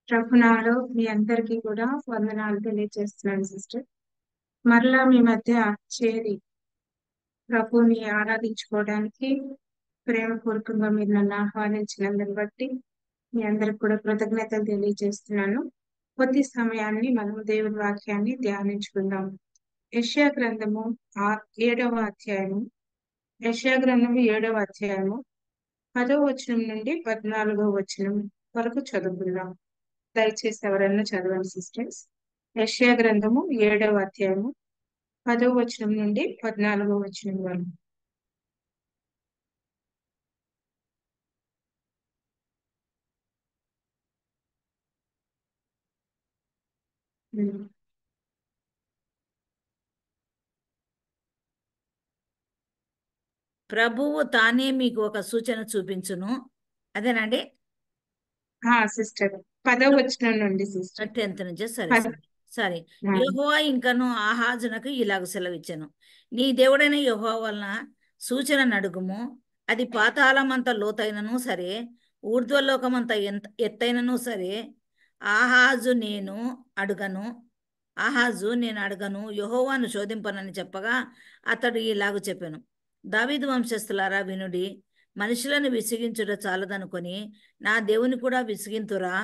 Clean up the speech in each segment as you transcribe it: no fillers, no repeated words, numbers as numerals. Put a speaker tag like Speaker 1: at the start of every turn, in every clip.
Speaker 1: ప్రభునాలో మీ అందరికీ కూడా వందనాలు తెలియజేస్తున్నాను సిస్టర్. మరలా మీ మధ్య చేరి ప్రభుని ఆరాధించుకోవడానికి ప్రేమపూర్వకంగా మీరు నన్ను ఆహ్వానించినందుని బట్టి మీ అందరికి కూడా కృతజ్ఞతలు తెలియజేస్తున్నాను. కొద్ది సమయాన్ని మనం దేవుని వాక్యాన్ని ధ్యానించుకుందాం. యెషయా గ్రంథము 7వ అధ్యాయము యెషయా గ్రంథము 7వ అధ్యాయము 10వ వచనం నుండి 14వ వచనం వరకు చదువుకుందాం. దయచేసి ఎవరన్నా చదవండి సిస్టర్స్. యెషయా గ్రంథము 7వ అధ్యాయము 10వ వచనం నుండి 14వ వచనం వరకు.
Speaker 2: ప్రభువు తానే మీకు ఒక సూచన చూపించును. అదేనండి,
Speaker 1: సిస్టర్ 10వ వచనం నుండి సిస్టర్.
Speaker 2: 10th నుంచే. సరే
Speaker 1: పద-
Speaker 2: సరే సరే.
Speaker 1: ఆ,
Speaker 2: యెహోవా ఇంకను ఆహాజునకు ఇలాగ సెలవిచ్చెను, నీ దేవుడైన యెహోవా వలన సూచన నడుగుము. అది పాతాళమంత లోతైనను సరే, ఊర్ధ్వలోకమంత ఎత్తైనను సరే, ఆహాజు నేను అడుగను యెహోవాను శోధింపనని చెప్పగా అతడు ఇలాగ చెప్పెను, దావీదు వంశస్థులారా వినుడి, మనుషులను విసిగించుట చాలదనుకొని నా దేవుని కూడా విసిగింతురా.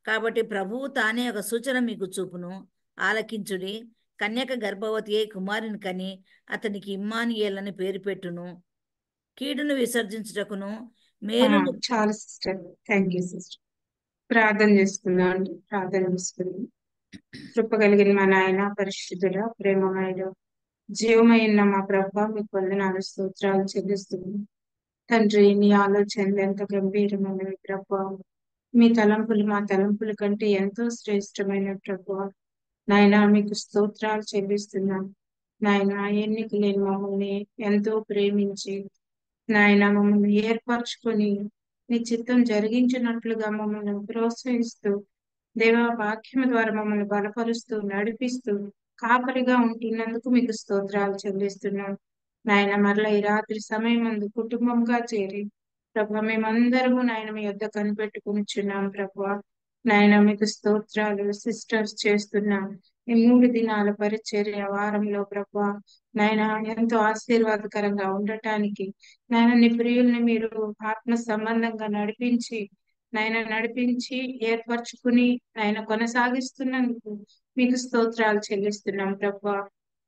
Speaker 2: కాబట్టి ప్రభువు తానే ఒక సూచన మీకు చూపును, ఆలకించుడి. కన్యక గర్భవతి అయి కుమారుని కని అతనికి ఇమ్మానుయేలని పేరు పెట్టును. కీడును విసర్జించుటకును మేలును.
Speaker 1: చాలా సిస్టర్. Thank you sister. ప్రార్థన చేసుకుందాం అండి. ప్రార్థన చేసుకుందాం. కృప కలిగిన మా నాయన, పరిశుద్ధుడ, ప్రేమమైన జీవమైన మా ప్రభ, మీకు వందనాలు స్తోత్రాలు చెల్లిస్తున్నాం తండ్రి. మీ ఆలోచనలు ఎంత గంభీరమైనవి ప్రభా. మీ తలంపులు మా తలంపుల కంటే ఎంతో శ్రేష్టమైన ప్రభా. నాయన మీకు స్తోత్రాలు చెల్లిస్తున్నాం నాయన. ఎన్నిక లేని మమ్మల్ని ఎంతో ప్రేమించి నాయన మమ్మల్ని ఏర్పరచుకొని మీ చిత్తం జరిగించినట్లుగా మమ్మల్ని ప్రోత్సహిస్తూ దేవా వాక్యం ద్వారా మమ్మల్ని బలపరుస్తూ నడిపిస్తూ కాపరిగా ఉంటున్నందుకు మీకు స్తోత్రాలు చెల్లిస్తున్నాం నాయన. మరలా ఈ రాత్రి సమయం అందు కుటుంబంగా చేరి ప్రభా మేమందరము నాయన మీ యొద్ద కనిపెట్టుకునిచున్నాం ప్రభా. నాయన మీకు స్తోత్రాలు. సిస్టర్స్ చేస్తున్నాం ఈ 3 దినాల పరిచర్య వారంలో ప్రభా నాయన ఎంతో ఆశీర్వాదకరంగా ఉండటానికి నాయన నీ ప్రియుల్ని మీరు ఆత్మ సంబంధంగా నడిపించి ఏర్పరచుకుని నాయన కొనసాగిస్తున్నందుకు మీకు స్తోత్రాలు చెల్లిస్తున్నాం ప్రభా.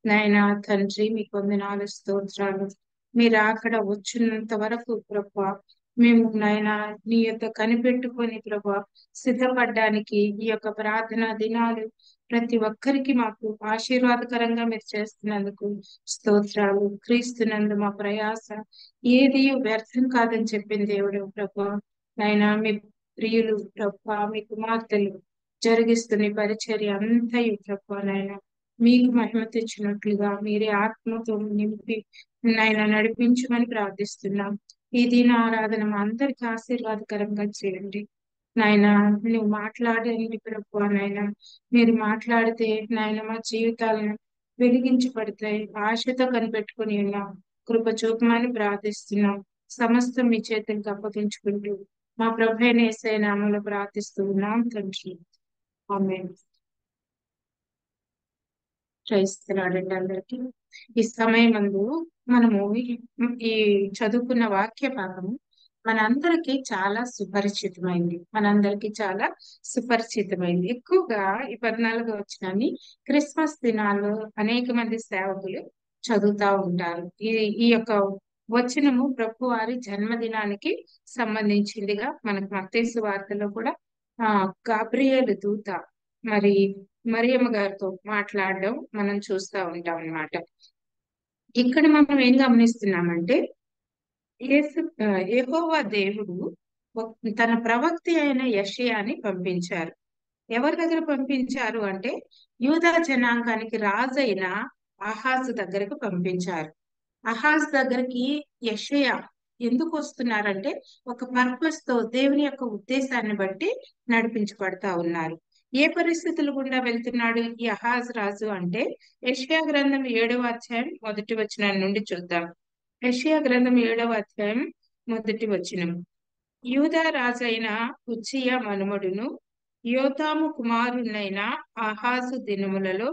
Speaker 1: నాయన తండ్రి మీకు వందనాలు స్తోత్రాలు. మీరు అక్కడ వచ్చినంత వరకు ప్రభా మేము నాయన నీ యొక్క కనిపెట్టుకొని ప్రభా సిద్ధపడడానికి ఈ యొక్క ప్రార్థనా దినాలు ప్రతి ఒక్కరికి మాకు ఆశీర్వాదకరంగా మీరు చేస్తున్నందుకు స్తోత్రాలు. క్రీస్తునందు మా ప్రయాస ఏది వ్యర్థం కాదని చెప్పిన దేవుడు ప్రభా. నాయన మీ ప్రియులు ప్రభా మీ కుమార్తెలు జరిగిస్తున్న ఈ పరిచర్య అంతయు ప్రభా నాయన మీకు మహిమ తెచ్చినట్లుగా మీరే ఆత్మతో నింపి నాయన నడిపించమని ప్రార్థిస్తున్నాం. ఈ దిన ఆరాధన మా అందరికి ఆశీర్వాదకరంగా చేయండి నాయన. నువ్వు మాట్లాడండి ప్రభు నాయన. మీరు మాట్లాడితే నాయన మా జీవితాలను వెలిగించబడతాయి. ఆశతో కనిపెట్టుకుని ఉన్నాం. కృప చూపమని ప్రార్థిస్తున్నాం. సమస్తం మీ చేతులకు అప్పగించుకుంటూ మా ప్రభు అయిన యేసయ్య నామములో ప్రార్థిస్తూ ఉన్నాం తండ్రి. ఆమేన్. క్రైస్తవులండి అందరికీ ఈ సమయం అందు మనము ఈ చదువుకున్న వాక్య భాగము మనందరికీ చాలా సుపరిచితమైంది. ఎక్కువగా ఈ 14వ వచనాన్ని క్రిస్మస్ దినాల్లో అనేక మంది సేవకులు చదువుతా ఉంటారు. ఈ యొక్క వచనము ప్రభు వారి జన్మదినానికి సంబంధించిందిగా మనకు మత్తయి వార్తలో కూడా గాబ్రియేలు దూత మరి మరియమ్మ గారితో మాట్లాడడం మనం చూస్తూ ఉంటాం అన్నమాట. ఇక్కడ మనం ఏం గమనిస్తున్నామంటే యెహోవా దేవుడు తన ప్రవక్త అయిన యెషయాని పంపించారు. ఎవరి దగ్గర పంపించారు అంటే యూదా జనాంగానికి రాజైన ఆహాజు దగ్గరకు పంపించారు. ఆహాజ్ దగ్గరికి యెషయా ఎందుకు వస్తున్నారంటే ఒక పర్పస్ తో దేవుని యొక్క ఉద్దేశాన్ని బట్టి నడిపించబడతా ఉన్నారు. ఏ పరిస్థితులు గుండా వెళ్తున్నాడు ఈ అహాజ్ రాజు అంటే యెషయా గ్రంథం 7వ అధ్యాయం 1వ వచనం నుండి చూద్దాం. యెషయా గ్రంథం 7వ అధ్యాయం 1వ వచనం. యూదా రాజైన ఉజ్జియా మనుమడును యోతాము కుమారునైన ఆహాజు దినములలో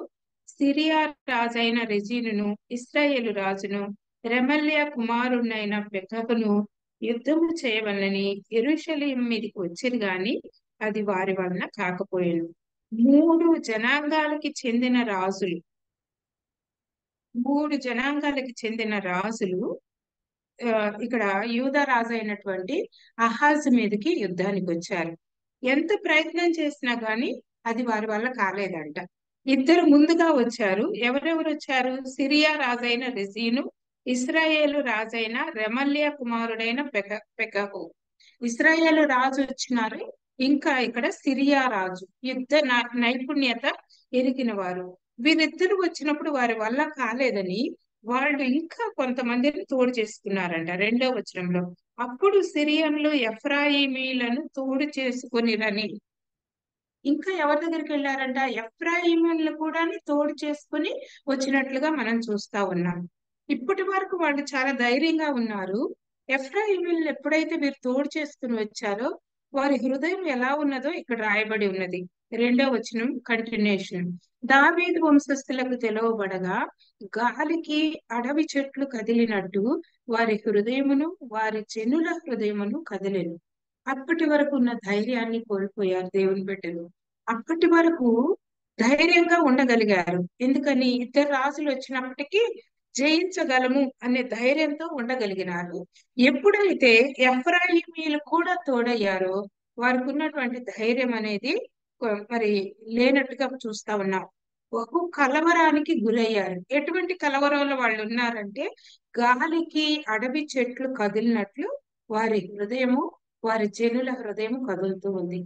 Speaker 1: సిరియా రాజైన రెజీనును ఇశ్రాయేలు రాజును రెమల్యా కుమారునైన పెకహును యుద్ధము చేయవలనని యెరూషలేము మీదికి వచ్చిరు గాని అది వారి వలన కాకపోయాను. మూడు జనాంగాలకి చెందిన రాజులు ఇక్కడ యూదా రాజు అయినటువంటి అహాజు మీదకి యుద్ధానికి వచ్చారు. ఎంత ప్రయత్నం చేసినా గాని అది వారి వల్ల కాలేదంట. ఇద్దరు ముందుగా వచ్చారు. ఎవరెవరు వచ్చారు? సిరియా రాజైన రెజీను, ఇశ్రాయేలు రాజైన రెమల్యా కుమారుడైన పెకహు. ఇశ్రాయేలు రాజు వచ్చినారు. ఇంకా ఇక్కడ సిరియా రాజు యుద్ధ నైపుణ్యత ఎరిగిన వారు. వీరిద్దరు వచ్చినప్పుడు వారి వల్ల కాలేదని వాళ్ళు ఇంకా కొంతమందిని తోడు చేసుకున్నారంట. 2వ వచనంలో, అప్పుడు సిరియన్లు ఎఫ్రాయిమీలను తోడు చేసుకునిరని. ఇంకా ఎవరి దగ్గరికి వెళ్ళారంట? ఎఫ్రాయిమీలను కూడా తోడు చేసుకుని వచ్చినట్లుగా మనం చూస్తా ఉన్నాం. ఇప్పటి వరకు వాళ్ళు చాలా ధైర్యంగా ఉన్నారు. ఎఫ్రాయిమీలను ఎప్పుడైతే వీరు తోడు చేసుకుని వచ్చారో వారి హృదయం ఎలా ఉన్నదో ఇక్కడ రాయబడి ఉన్నది. 2వ వచనం కంటిన్యూషన్. దావీదు వంశస్థులకు తెలవబడగా గాలికి అడవి చెట్లు కదిలినట్టు వారి హృదయమును వారి జనుల హృదయమును కదిలేను. అప్పటి వరకు ఉన్న ధైర్యాన్ని కోల్పోయారు దేవుని బిడ్డలు. అప్పటి వరకు ధైర్యంగా ఉండగలిగారు. ఎందుకని? ఇద్దరు రాజులు వచ్చినప్పటికీ జయించగలము అనే ధైర్యంతో ఉండగలిగినారు. ఎప్పుడైతే ఎఫ్రాయిమీలు కూడా తోడయ్యారో వారికి ఉన్నటువంటి ధైర్యం అనేది మరి లేనట్టుగా చూస్తా ఉన్నాం. బహు కలవరానికి గురయ్యారు. ఎటువంటి కలవరంలో వాళ్ళు ఉన్నారంటే, గాలికి అడవి చెట్లు కదిలినట్లు వారి హృదయము వారి జనుల హృదయం కదులుతూ ఉంది.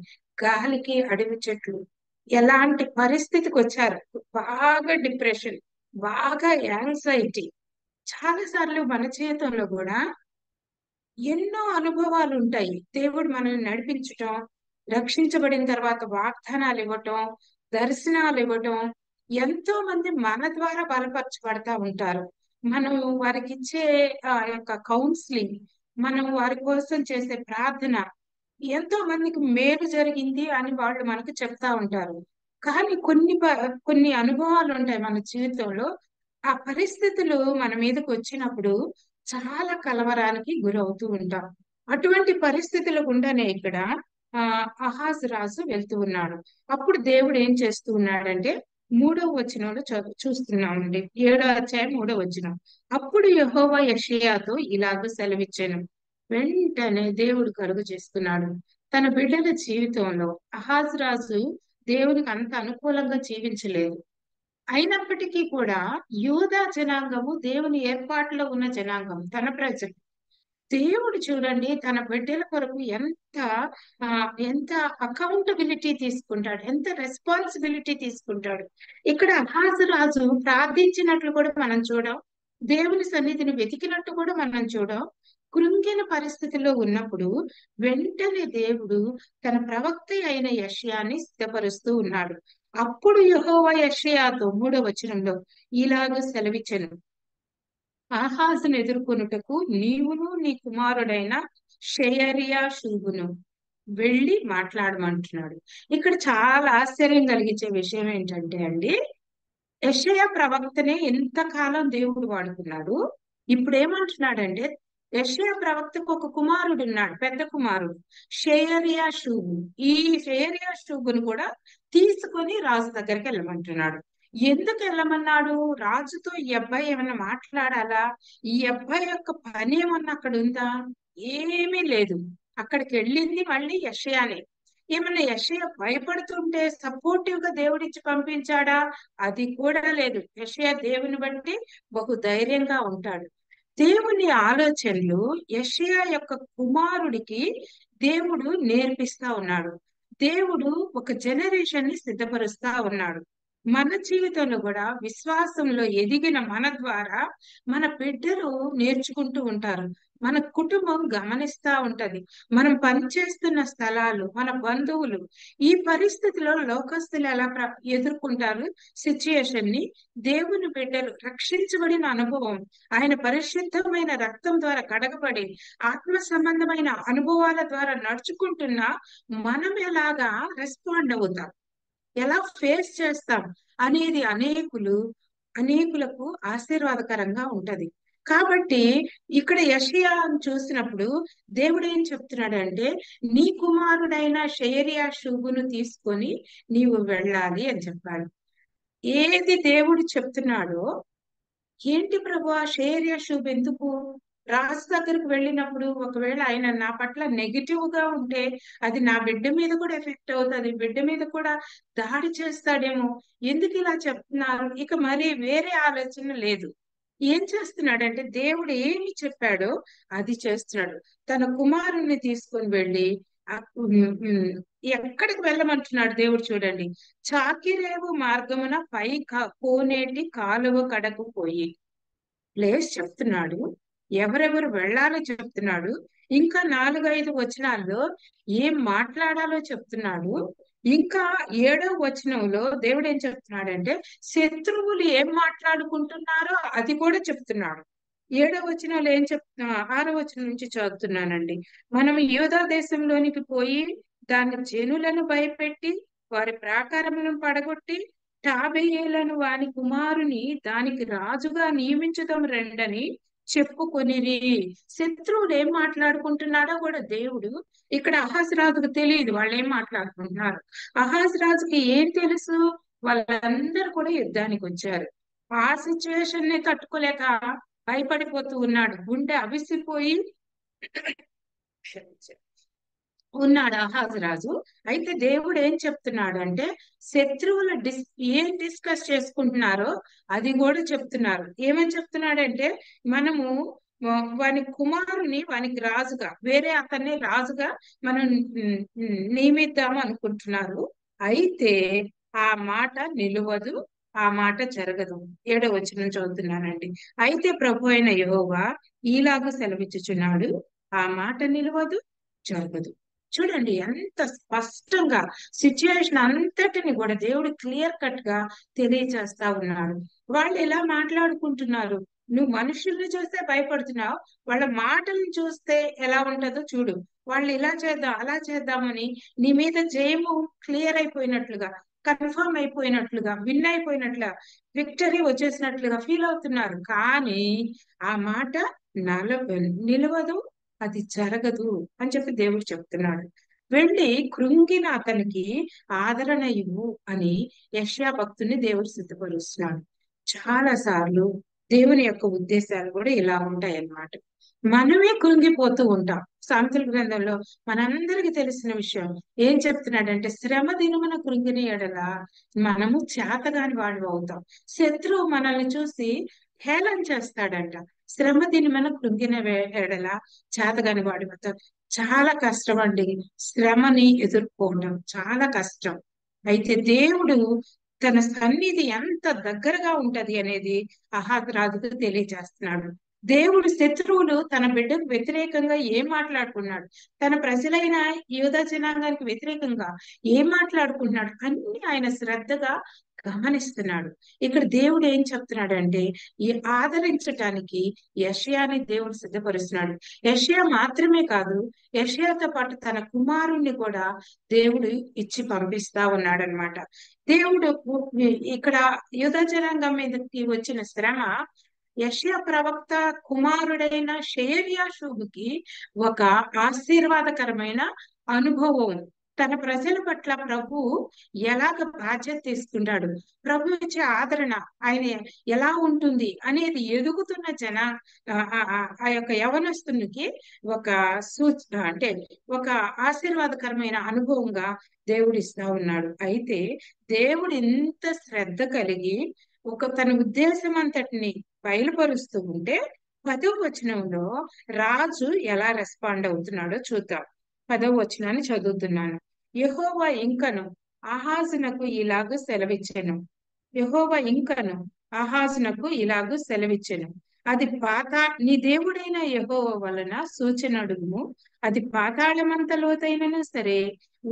Speaker 1: గాలికి అడవి చెట్లు ఎలాంటి పరిస్థితికి వచ్చారు? బాగా డిప్రెషన్, బాగా యాంగ్జైటీ. చాలా సార్లు మన జీవితంలో కూడా ఎన్నో అనుభవాలు ఉంటాయి. దేవుడు మనల్ని నడిపించటం, రక్షించబడిన తర్వాత వాగ్దానాలు ఇవ్వటం, దర్శనాలు ఇవ్వటం, ఎంతో మంది మన ద్వారా బలపరచబడతా ఉంటారు. మనం వారికి ఇచ్చే యొక్క కౌన్సిలింగ్, మనం వారి కోసం చేసే ప్రార్థన ఎంతో మందికి మేలు జరిగింది అని వాళ్ళు మనకు చెప్తా ఉంటారు. కానీ కొన్ని అనుభవాలు ఉంటాయి మన జీవితంలో. ఆ పరిస్థితులు మన మీదకి వచ్చినప్పుడు చాలా కలవరానికి గురవుతూ ఉంటాం. అటువంటి పరిస్థితుల గుండానే ఇక్కడ అహాజ్ రాజు వెళ్తూ ఉన్నాడు. అప్పుడు దేవుడు ఏం చేస్తూ ఉన్నాడంటే 3వ వచనంలో చూస్తున్నామండి. 7వ అధ్యాయం 3వ వచనం. అప్పుడు యెహోవా యెషయాతో ఇలాగ సెలవిచ్చాను. వెంటనే దేవుడు కలుగు చేస్తున్నాడు తన బిడ్డల జీవితంలో. అహాజ్ రాజు దేవునికి అంత అనుకూలంగా జీవించలేదు. అయినప్పటికీ కూడా యూదా జనాంగము దేవుని ఏర్పాటులో ఉన్న జనాంగం, తన ప్రజలు. దేవుడు చూడండి తన బిడ్డల కొరకు ఎంత అకౌంటబిలిటీ తీసుకుంటాడు, ఎంత రెస్పాన్సిబిలిటీ తీసుకుంటాడు. ఇక్కడ అహాజు రాజు ప్రార్థించినట్లు కూడా మనం చూడం, దేవుని సన్నిధిని వెతికినట్టు కూడా మనం చూడం. కృంగిన పరిస్థితిలో ఉన్నప్పుడు వెంటనే దేవుడు తన ప్రవక్త అయిన యెషయాని సిద్ధపరుస్తూ ఉన్నాడు. అప్పుడు యెహోవా యెషయాతో 3వ వచనంలో ఇలాగ సెలవిచ్చెను. ఆహాజును ఎదుర్కొనుటకు నీవును నీ కుమారుడైన షెయర్యా షూబును వెళ్ళి మాట్లాడమంటున్నాడు. ఇక్కడ చాలా ఆశ్చర్యం కలిగించే విషయం ఏంటంటే అండి, యెషయా ప్రవక్తనే ఎంతకాలం దేవుడు వాడుకున్నాడు. ఇప్పుడు ఏమంటున్నాడంటే, యెషయా ప్రవక్తకు ఒక కుమారుడు ఉన్నాడు, పెద్ద కుమారుడు షెయర్యా షూబు. ఈ షెయర్యా షూబును కూడా తీసుకొని రాజు దగ్గరికి వెళ్ళమంటున్నాడు. ఎందుకు వెళ్ళమన్నాడు? రాజుతో ఈ అబ్బాయి ఏమన్నా మాట్లాడాలా? ఈ అబ్బాయి యొక్క పని ఏమన్నా అక్కడ ఉందా? ఏమీ లేదు. అక్కడికి వెళ్ళింది మళ్ళీ యెషయానే. ఏమన్నా యెషయా భయపడుతుంటే సపోర్టివ్ గా దేవుడిచ్చి పంపించాడా? అది కూడా లేదు. యెషయా దేవుని బట్టి బహు ధైర్యంగా ఉంటాడు. దేవుని ఆలోచనలు యెషయా యొక్క కుమారుడికి దేవుడు నేర్పిస్తా ఉన్నాడు. దేవుడు ఒక జనరేషన్ ని సిద్ధపరుస్తా ఉన్నాడు. మన జీవితంలో కూడా విశ్వాసంలో ఎదిగిన మన ద్వారా మన బిడ్డలు నేర్చుకుంటూ ఉంటారు. మన కుటుంబం గమనిస్తా ఉంటది. మనం పనిచేస్తున్న స్థలాలు, మన బంధువులు ఈ పరిస్థితిలో లోకస్తులు ఎలా ఎదుర్కొంటారు సిచ్యుయేషన్ ని. దేవుని బిడ్డలు రక్షించబడిన అనుభవం, ఆయన పరిశుద్ధమైన రక్తం ద్వారా కడగబడి ఆత్మ సంబంధమైన అనుభవాల ద్వారా నడుచుకుంటున్న మనం ఎలాగా రెస్పాండ్ అవుతాం, ఎలా ఫేస్ చేస్తాం అనేది అనేకులకు ఆశీర్వాదకరంగా ఉంటది. కాబట్టి ఇక్కడ యెషయాను చూసినప్పుడు దేవుడు ఏం చెప్తున్నాడంటే, నీ కుమారుడైన షయర్యాషూబును తీసుకొని నీవు వెళ్ళాలి అని చెప్పాడు. ఏది దేవుడు చెప్తున్నాడో, ఏంటి ప్రభువా షయర్యాషూబు ఎందుకు రాజు దగ్గరికి వెళ్ళినప్పుడు ఒకవేళ ఆయన నా పట్ల నెగిటివ్ గా ఉంటే అది నా బిడ్డ మీద కూడా ఎఫెక్ట్ అవుతుంది, బిడ్డ మీద కూడా దాడి చేస్తాడేమో, ఎందుకు ఇలా చెప్తున్నారు? ఇక మరి వేరే ఆలోచన లేదు. ఏం చేస్తున్నాడంటే దేవుడు ఏమి చెప్పాడో అది చేస్తున్నాడు. తన కుమారుణ్ణి తీసుకొని వెళ్ళి ఎక్కడికి వెళ్ళమంటున్నాడు దేవుడు చూడండి. చాకిరేవు మార్గమున కోనేటి కాలువ కడకు పోయి ప్లేస్ చెప్తున్నాడు, ఎవరెవరు వెళ్ళాలో చెప్తున్నాడు, ఇంకా 4-5 వచనాల్లో ఏం మాట్లాడాలో చెప్తున్నాడు. ఇంకా 7వ వచనంలో దేవుడు ఏం చెప్తున్నాడంటే శత్రువులు ఏం మాట్లాడుకుంటున్నారో అది కూడా చెప్తున్నాడు. 7వ వచనంలో ఏం 6వ వచనం నుంచి చదువుతున్నానండి. మనం యూదా దేశంలోనికి పోయి దాని జనులను భయపెట్టి వారి ప్రాకారములను పడగొట్టి టాబెయేలను వాని కుమారుని దానికి రాజుగా నియమించుదాం రండని చెప్పుకొనిరి. శత్రువులు ఏం మాట్లాడుకుంటున్నాడో కూడా దేవుడు ఇక్కడ అహాజ్ రాజుకు తెలియదు వాళ్ళు ఏం మాట్లాడుకుంటున్నారు. అహాజ్ రాజుకి ఏం తెలుసు? వాళ్ళందరూ కూడా యుద్ధానికి వచ్చారు. ఆ సిచ్యువేషన్ ని తట్టుకోలేక భయపడిపోతూ ఉన్నాడు. గుండె అవిసిపోయి ఉన్నాడు అహాజ్ రాజు. అయితే దేవుడు ఏం చెప్తున్నాడు అంటే శత్రువులు ఏం డిస్కస్ చేసుకుంటున్నారో అది కూడా చెప్తున్నారు. ఏమని చెప్తున్నాడంటే మనము వాని కుమారుని వానికి రాజుగా, వేరే అతన్ని రాజుగా మనం నియమిద్దాం అనుకుంటున్నారు. అయితే ఆ మాట నిలవదు, ఆ మాట జరగదు. 7వ వచనం చదువుతున్నానండి. అయితే ప్రభు అయిన యెహోవా ఈలాగు సెలవిచ్చుచున్నాడు, ఆ మాట నిలవదు, జరగదు. చూడండి ఎంత స్పష్టంగా సిచ్యుయేషన్ అంతటిని కూడా దేవుడు క్లియర్ కట్ గా తెలియజేస్తా ఉన్నాడు. వాళ్ళు ఎలా మాట్లాడుకుంటున్నారు, నువ్వు మనుషుల్ని చూస్తే భయపడుతున్నావు, వాళ్ళ మాటలను చూస్తే ఎలా ఉంటుందో చూడు. వాళ్ళు ఇలా చేద్దాం అలా చేద్దామని నీ మీద జయము క్లియర్ అయిపోయినట్లుగా, కన్ఫర్మ్ అయిపోయినట్లుగా, విన్ అయిపోయినట్లుగా, విక్టరీ వచ్చేసినట్లుగా ఫీల్ అవుతున్నారు. కానీ ఆ మాట నిలవదు, అది జరగదు అని చెప్పి దేవుడు చెప్తున్నాడు. వెళ్ళి కృంగిన అతనికి ఆదరణ ఇవ్వు అని యెషయా భక్తుని దేవుడు సిద్ధపరుస్తున్నాడు. చాలా సార్లు దేవుని యొక్క ఉద్దేశాలు కూడా ఇలా ఉంటాయి అన్నమాట. మనమే కృంగిపోతూ ఉంటాం. సామెతల గ్రంథంలో మనందరికి తెలిసిన విషయం ఏం చెప్తున్నాడంటే శ్రమ దినమున కృంగిన ఎడల మనము చేతగాని వాడు అవుతాం. శత్రువు మనల్ని చూసి హేళన చేస్తాడంట. శ్రమ దినమున కృంగిన ఎడల చేతగాని వాడు అవుతాం. చాలా కష్టం అండి శ్రమని ఎదుర్కోవడం, చాలా కష్టం. అయితే దేవుడు తన సన్నిధి ఎంత దగ్గరగా ఉంటది అనేది అహాజ్ రాజుకు తెలియజేస్తున్నాడు. దేవుడు శత్రువులు తన బిడ్డకు వ్యతిరేకంగా ఏం మాట్లాడుకున్నాడు, తన ప్రజలైన యూదా జనాంగానికి వ్యతిరేకంగా ఏం మాట్లాడుకుంటున్నాడు అన్ని ఆయన శ్రద్ధగా గమనిస్తున్నాడు. ఇక్కడ దేవుడు ఏం చెప్తున్నాడు అంటే ఈ ఆదరించటానికి యెషయాని దేవుడు సిద్ధపరుస్తున్నాడు. యెషయా మాత్రమే కాదు, యెషయాతో పాటు తన కుమారుణ్ణి కూడా దేవుడు ఇచ్చి పంపిస్తా ఉన్నాడు అనమాట. దేవుడు ఇక్కడ యూదా జనాంగం మీదకి వచ్చిన శ్రమ యెషయా ప్రవక్త కుమారుడైన షయర్యాషూబుకి ఒక ఆశీర్వాదకరమైన అనుభవం. తన ప్రజల పట్ల ప్రభు ఎలాగ బాధ్యత తీసుకుంటాడు, ప్రభు ఇచ్చే ఆదరణ ఆయన ఎలా ఉంటుంది అనేది ఎదుగుతున్న ఆ యొక్క యవనస్తునికి ఒక అంటే ఒక ఆశీర్వాదకరమైన అనుభవంగా దేవుడు ఇస్తా ఉన్నాడు. అయితే దేవుడు ఇంత శ్రద్ధ కలిగి తన ఉద్దేశం అంతటిని బయలుపరుస్తూ ఉంటే 10వ వచనంలో రాజు ఎలా రెస్పాండ్ అవుతున్నాడో చూద్దాం. 10వ వచనాన్ని చదువుతున్నాను. యెహోవా ఇంకను ఆహాజునకు ఇలాగ సెలవిచ్చెను, యెహోవా ఇంకను ఆహాజునకు ఇలాగు సెలవిచ్చెను, అది నీ దేవుడైన యెహోవా వలన సూచన అడుగుము. అది పాతాళమంత లోతైనను సరే,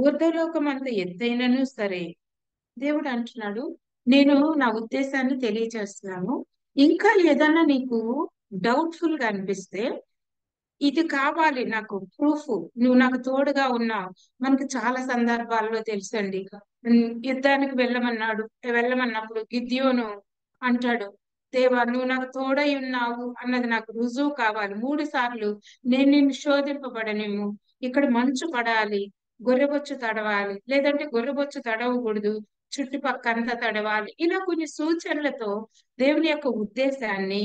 Speaker 1: ఊర్ధ్వలోకమంత ఎత్తైనను సరే. దేవుడు అంటున్నాడు, నేను నా ఉద్దేశాన్ని తెలియజేస్తున్నాను. ఇంకా ఏదన్నా నీకు డౌట్ఫుల్ గా అనిపిస్తే, ఇది కావాలి నాకు ప్రూఫ్, నువ్వు నాకు తోడుగా ఉన్నావు. మనకు చాలా సందర్భాల్లో తెలుసండి. యుద్ధానికి వెళ్ళమన్నప్పుడు గిద్యోను అంటాడు, దేవా నువ్వు నాకు తోడై ఉన్నావు అన్నది నాకు రుజువు కావాలి. 3 సార్లు నేను నిన్ను శోధింపబడనేమో, ఇక్కడ మంచు పడాలి, గొర్రెబొచ్చు తడవాలి, లేదంటే గొర్రెబొచ్చు తడవకూడదు, చుట్టుపక్కంతా తడవాలి. ఇలా కొన్ని సూచనలతో దేవుని యొక్క ఉద్దేశాన్ని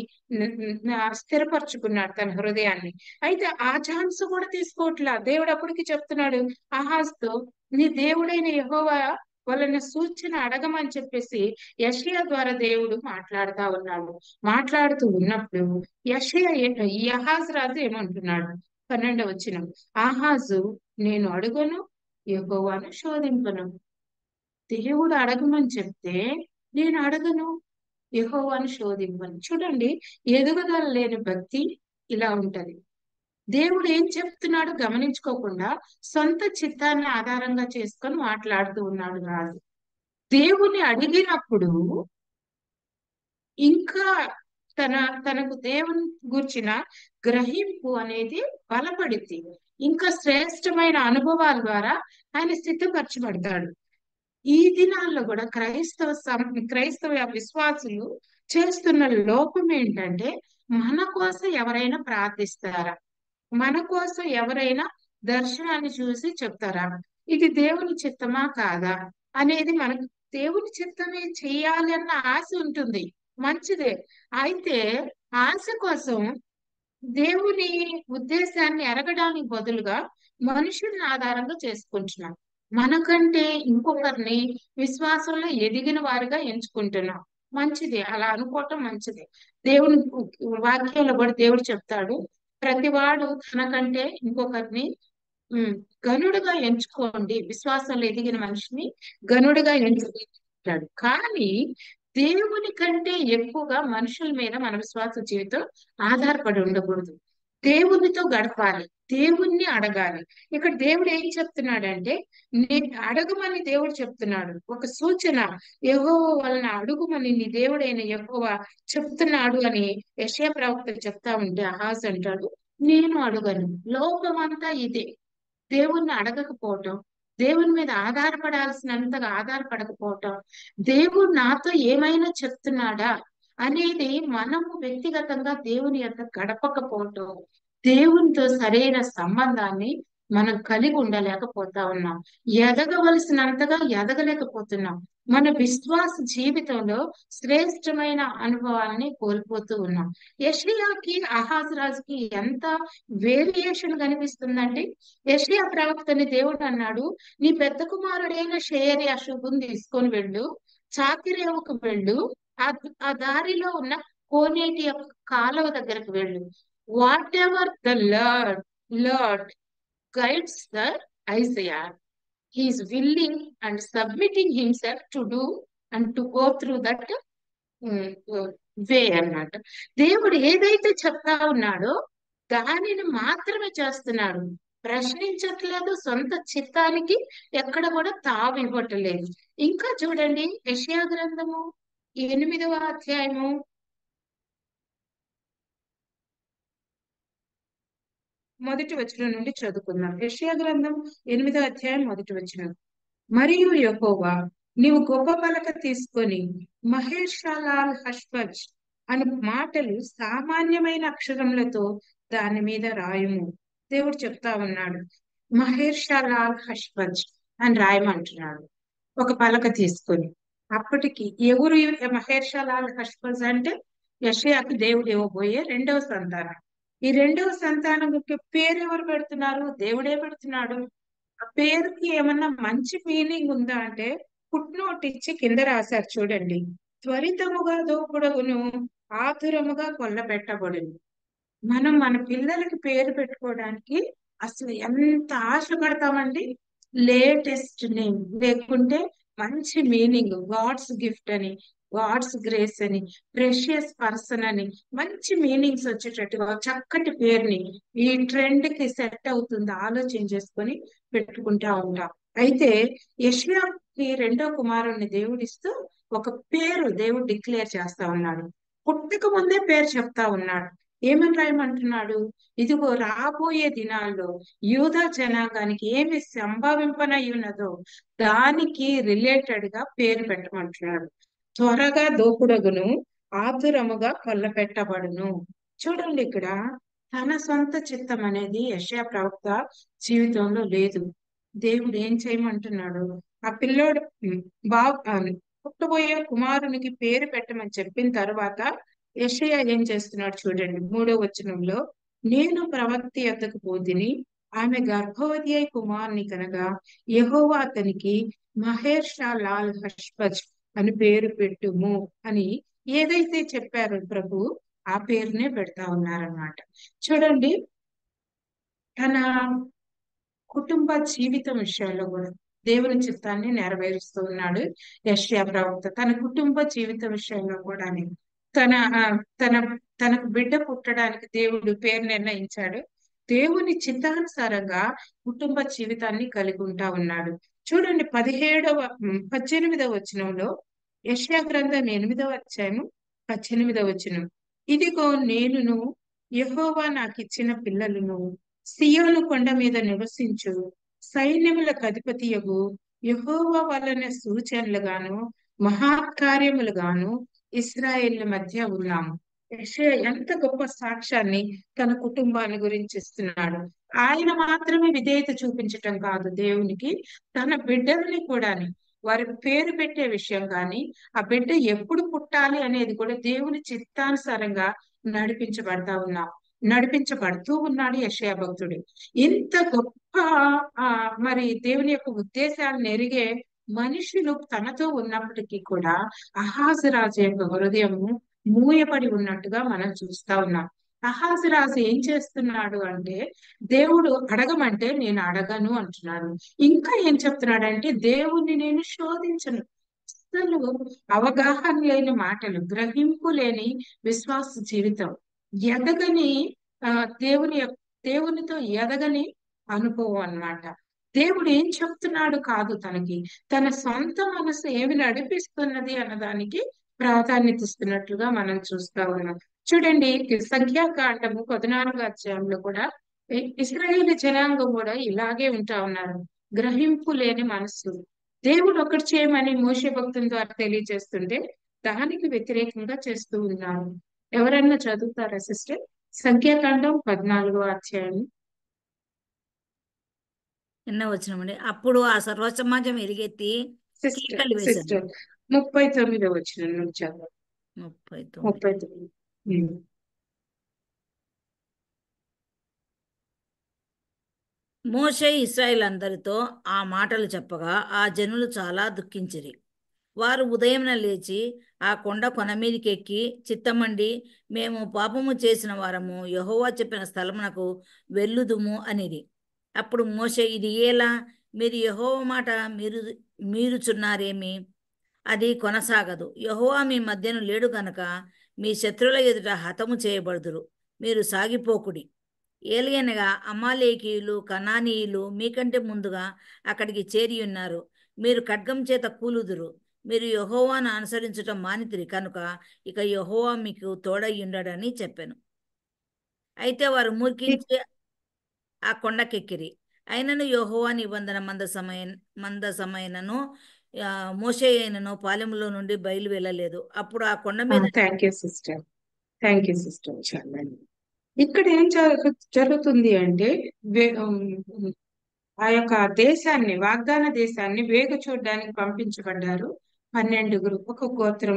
Speaker 1: స్థిరపరచుకున్నాడు తన హృదయాన్ని. అయితే ఆ ఛాన్స్ కూడా తీసుకోవట్లా. దేవుడు అప్పటికి చెప్తున్నాడు ఆహాజ్తో, నీ దేవుడైన యెహోవా వలన సూచన అడగమని చెప్పేసి యెషయా ద్వారా దేవుడు మాట్లాడుతా ఉన్నాడు. మాట్లాడుతూ ఉన్నప్పుడు ఈ ఆహాజు రాజు ఏమంటున్నాడు? 12వ వచనం, ఆహాజు, నేను అడుగను, యెహోవాను శోధింపను. దేవుడు అడగమని చెప్తే నేను అడగను, యెహోవాను శోధింపను. చూడండి, ఎదుగుదల లేని భక్తి ఇలా ఉంటది. దేవుడు ఏం చెప్తున్నాడు గమనించుకోకుండా సొంత చిత్తాన్ని ఆధారంగా చేసుకొని మాట్లాడుతూ ఉన్నాడు రాజు. దేవుని అడిగినప్పుడు ఇంకా తనకు దేవుని గూర్చిన గ్రహింపు అనేది బలపడింది. ఇంకా శ్రేష్టమైన అనుభవాల ద్వారా ఆయన సిద్ధపరచబడతాడు. ఈ దినాల్లో కూడా క్రైస్తవ విశ్వాసులు చేస్తున్న లోపం ఏంటంటే, మన కోసం ఎవరైనా ప్రార్థిస్తారా, మన కోసం ఎవరైనా దర్శనాన్ని చూసి చెప్తారా, ఇది దేవుని చిత్తమా కాదా అనేది మనకు. దేవుని చిత్తమే చెయ్యాలి అన్న ఆశ ఉంటుంది, మంచిదే. అయితే ఆశ కోసం దేవుని ఉద్దేశాన్ని ఎరగడానికి బదులుగా మనుషుల్ని ఆధారంగా చేసుకుంటున్నాం. మనకంటే ఇంకొకరిని విశ్వాసంలో ఎదిగిన వారిగా ఎంచుకుంటున్నాం. మంచిది, అలా అనుకోవటం మంచిది. దేవుని వాక్యంలో కూడా దేవుడు చెప్తాడు, ప్రతివాడు తనకంటే ఇంకొకరిని గనుడుగా ఎంచుకోండి, విశ్వాసంలో ఎదిగిన మనిషిని గనుడుగా ఎంచుకుంటాడు. కానీ దేవుని కంటే ఎక్కువగా మనుషుల మీద మన విశ్వాస జీవితం ఆధారపడి ఉండకూడదు. దేవునితో గడపాలి, దేవుణ్ణి అడగాలి. ఇక్కడ దేవుడు ఏం చెప్తున్నాడంటే, నేను అడగమని దేవుడు చెప్తున్నాడు. ఒక సూచన, యెహోవా వలన అడుగుమని నీ దేవుడైన యెహోవా చెప్తున్నాడు అని యెషయా ప్రవక్త చెప్తా ఉంటే ఆహాజు అంటాడు, నేను అడగను. లోకమంతా ఇదే, దేవుణ్ణి అడగకపోవటం, దేవుని మీద ఆధారపడాల్సినంతగా ఆధారపడకపోవటం, దేవుడు నాతో ఏమైనా చెప్తున్నాడా అనేది మనము వ్యక్తిగతంగా దేవుని యొక్క గడపకపోవటం, దేవునితో సరైన సంబంధాన్ని మనం కలిగి ఉండలేకపోతా ఉన్నాం. ఎదగవలసినంతగా ఎదగలేకపోతున్నాం. మన విశ్వాస జీవితంలో శ్రేష్టమైన అనుభవాలని కోల్పోతూ ఉన్నాం. యెషయాకి ఆహాజు రాజుకి ఎంత వేరియేషన్ కనిపిస్తుందంటే, యెషయా ప్రవక్తని దేవుడు అన్నాడు, నీ పెద్ద కుమారుడైన షేయరి అశుభుని తీసుకొని వెళ్ళు, చాకిరేవుకు వెళ్ళు, ఆ దారిలో ఉన్న కోనేటి యొక్క కాలువ దగ్గరకు వెళ్ళు. What ever the lord guides the Isaiah, he is willing and submitting himself to do and to go through that వే అన్నమాట. దేవుడు ఏదైతే చెప్తా ఉన్నాడో దానిని మాత్రమే చేస్తున్నాడు, ప్రశ్నించట్లేదు, సొంత చిత్తానికి ఎక్కడ కూడా తావు ఇవ్వట్లేదు. ఇంకా చూడండి, యెషయా గ్రంథము 8వ అధ్యాయము 1వ వచనం నుండి చదువుకుందాం. యెషయా గ్రంథం 8వ అధ్యాయం 1వ వచనం, మరియు యెహోవా, నీవు గొప్ప పలక తీసుకొని మహేషాలాల్ హష్బజ్ అను మాటలు సామాన్యమైన అక్షరములతో దాని మీద రాయుము. దేవుడు చెప్తా ఉన్నాడు, మహేషాలాల్ హష్బజ్ అని రాయమంటున్నాడు, ఒక పలక తీసుకొని. అప్పటికి ఎవరు మహేషాలాల్ హష్బజ్ అంటే, యెషయాకి దేవుడు ఇవ్వబోయే 2వ సంతానం. ఈ 2వ సంతానం యొక్క పేరు ఎవరు పెడుతున్నారు? దేవుడే పెడుతున్నాడు. ఆ పేరుకి ఏమన్నా మంచి మీనింగ్ ఉందా అంటే, ఫుట్ నోట్ ఇచ్చి కింద రాశారు చూడండి, త్వరితముగా దూకుడును, ఆతురముగా కొల్లబెట్టబడును. మనం మన పిల్లలకి పేరు పెట్టుకోవడానికి అసలు ఎంత ఆశపడతామండి. లేటెస్ట్ నేమ్ లేకుంటే మంచి మీనింగ్, గాడ్స్ గిఫ్ట్ అని, గాడ్స్ గ్రేస్ అని, ప్రెషియస్ పర్సన్ అని మంచి మీనింగ్స్ వచ్చేటట్టుగా చక్కటి పేరుని ఈ ట్రెండ్ కి సెట్ అవుతుంది ఆలోచన చేసుకొని పెట్టుకుంటా ఉంటాం. అయితే యెషయాకి రెండో కుమారుణ్ణి దేవుడిస్తూ ఒక పేరు దేవుడు డిక్లేర్ చేస్తా ఉన్నాడు. పుట్టక ముందే పేరు చెప్తా ఉన్నాడు. ఏమని రాయమంటున్నాడు? ఇదిగో రాబోయే దినాల్లో యూదా జనాంగానికి ఏమి సంభవింపనై ఉన్నదో దానికి రిలేటెడ్ గా పేరు పెట్టమంటున్నాడు. త్వరగా దోపుడగును, ఆతురముగా కొల్లపెట్టబడును. చూడండి ఇక్కడ తన సొంత చిత్తం అనేది యెషయా ప్రవక్త జీవితంలో లేదు. దేవుడు ఏం చేయమంటున్నాడు? ఆ పిల్లోడు పుట్టబోయే కుమారునికి పేరు పెట్టమని చెప్పిన తర్వాత యెషయా ఏం చేస్తున్నాడు చూడండి 3వ వచనంలో. నేను ప్రవక్త యొద్దకు పోతిని, ఆమె గర్భవతి అయి కుమారుని కనగా యెహోవా అతనికి మహేర్షాలాల్ హష్బజ్ అని పేరు పెట్టుము అని ఏదైతే చెప్పారో ప్రభు ఆ పేరునే పెడతా ఉన్నారన్నమాట. చూడండి తన కుటుంబ జీవితం విషయంలో కూడా దేవుని చిత్తాన్ని నెరవేరుస్తూ ఉన్నాడు యెషయా ప్రవక్త. తన కుటుంబ జీవిత విషయంలో కూడా తన తన తనకు బిడ్డ పుట్టడానికి దేవుడు పేరు నిర్ణయించాడు. దేవుని చిత్తానుసారంగా కుటుంబ జీవితాన్ని కలిగి ఉంటా ఉన్నాడు. చూడండి 18వ వచనంలో యెషయా గ్రంథం 8వ అధ్యాయం 18వ వచనం. ఇదిగో నేనును యెహోవా నాకు ఇచ్చిన పిల్లలను సియోను కొండ మీద నివసించు సైన్యములకు అధిపతియగు యెహోవా వలన సూచనలుగాను మహాకార్యములుగాను ఇశ్రాయేళ్ల మధ్య ఉన్నాము. యెషయా ఎంత గొప్ప సాక్ష్యాన్ని తన కుటుంబాన్ని గురించి ఇస్తున్నాడు. ఆయన మాత్రమే విధేయత చూపించటం కాదు దేవునికి, తన బిడ్డల్ని కూడా వారి పేరు పెట్టే విషయం కానీ ఆ బిడ్డ ఎప్పుడు పుట్టాలి అనేది కూడా దేవుని చిత్తానుసారంగా నడిపించబడుతూ ఉన్నాడు యెషయా భక్తుడు. ఇంత గొప్ప మరి దేవుని యొక్క ఉద్దేశాలను ఎరిగే మనుషులు తనతో ఉన్నప్పటికీ కూడా అహాజు రాజు యొక్క హృదయము మూయపడి ఉన్నట్టుగా మనం చూస్తా ఉన్నాం. అహాజు రాజు ఏం చేస్తున్నాడు అంటే దేవుడు అడగమంటే నేను అడగను అంటున్నాడు. ఇంకా ఏం చెప్తున్నాడంటే దేవుణ్ణి నేను శోధించను. అసలు అవగాహన లేని మాటలు, గ్రహింపు లేని విశ్వాస జీవితం, ఎదగని దేవునితో ఎదగని అనుభవం అన్నమాట. దేవుడు ఏం చెప్తున్నాడు కాదు తనకి, తన సొంత మనసు ఏమి నడిపిస్తున్నది అన్నదానికి ప్రాధాన్యత ఇస్తున్నట్లుగా మనం చూస్తా ఉన్నాం. చూడండి సంఖ్యాకాండము 14వ అధ్యాయంలో కూడా ఇశ్రాయేలు జనాంగం కూడా ఇలాగే ఉంటా ఉన్నారు. గ్రహింపు లేని మనస్సు. దేవుడు ఒకటి చేయమని మోషే భక్తుల ద్వారా తెలియజేస్తుంటే దానికి వ్యతిరేకంగా చేస్తూ ఉన్నారు. ఎవరన్నా చదువుతారా సిస్టర్? సంఖ్యాకాండం 14వ అధ్యాయం.
Speaker 2: ఎన్నో వచ్చినామండి. అప్పుడు ఆ సర్వసమాజం ఎరిగెత్తి కేకలు వేశారు.
Speaker 1: సిస్టర్ 39వ వచనం నుంచి చదవండి. 39.
Speaker 2: మోషే ఇశ్రాయేలు అందరితో ఆ మాటలు చెప్పగా ఆ జనులు చాలా దుఃఖించిరి. వారు ఉదయం లేచి ఆ కొన మీదకి ఎక్కి చిత్తమండి మేము పాపము చేసిన వారము యెహోవా చెప్పిన స్థలమునకు వెళ్ళుదుము అనిది. అప్పుడు మోషే ఇది ఎలా మీరు యెహోవా మాట మీరుచున్నారేమి? అది కొనసాగదు. యెహోవా మీ మధ్యను లేడు గనక మీ శత్రువుల ఎదుట హతము చేయబడుదురు. మీరు సాగిపోకుడి. ఏలియనగా అమాలేకీయులు కనానీయులు మీకంటే ముందుగా అక్కడికి చేరి ఉన్నారు. మీరు ఖడ్గం చేత కూలుదురు. మీరు యెహోవాను అనుసరించటం మానితిరి కనుక ఇక యెహోవా మీకు తోడయ్యుండడని చెప్పాను. అయితే వారు మూర్ఖించి ఆ కొండకెక్కిరి. అయినను యెహోవా నిబంధన మందసమైనను మోషే అయినను పాలెములో నుండి బయలు వెళ్ళలేదు. అప్పుడు ఆ కొండ మీద
Speaker 1: థ్యాంక్ యూ సిస్టర్. చాలా ఇక్కడ ఏం జరుగుతుంది అంటే ఆ యొక్క దేశాన్ని, వాగ్దాన దేశాన్ని వేగ చూడడానికి పంపించబడ్డారు 12 ఒక్కొక్క గోత్రం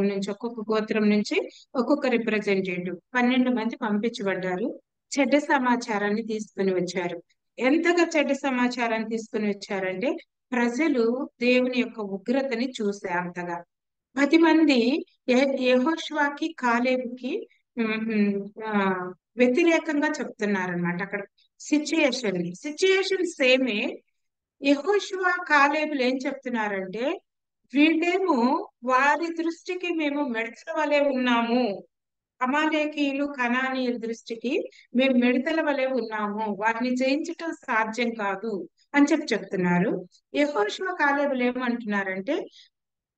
Speaker 1: నుంచి ఒక్కొక్క రిప్రజెంటేటివ్ 12 మంది పంపించబడ్డారు. చెడ్డ సమాచారాన్ని తీసుకుని వచ్చారు. ఎంతగా చెడ్డ సమాచారాన్ని తీసుకుని వచ్చారంటే ప్రజలు దేవుని యొక్క ఉగ్రతని చూసే అంతగా 10 మంది యెహోషువకి కాలేబుకి వ్యతిరేకంగా చెప్తున్నారనమాట. అక్కడ సిచ్యుయేషన్ సేమే. యెహోషువ కాలేబులు ఏం చెప్తున్నారంటే వీళ్ళేమో వారి దృష్టికి మేము మిడతల వలె ఉన్నాము, అమాలేకీయులు కనానీయుల దృష్టికి మేము మిడతల వలె ఉన్నాము, వారిని జయించటం సాధ్యం కాదు అని చెప్తున్నారు. యెహోషువ కాలేబులు ఏమంటున్నారంటే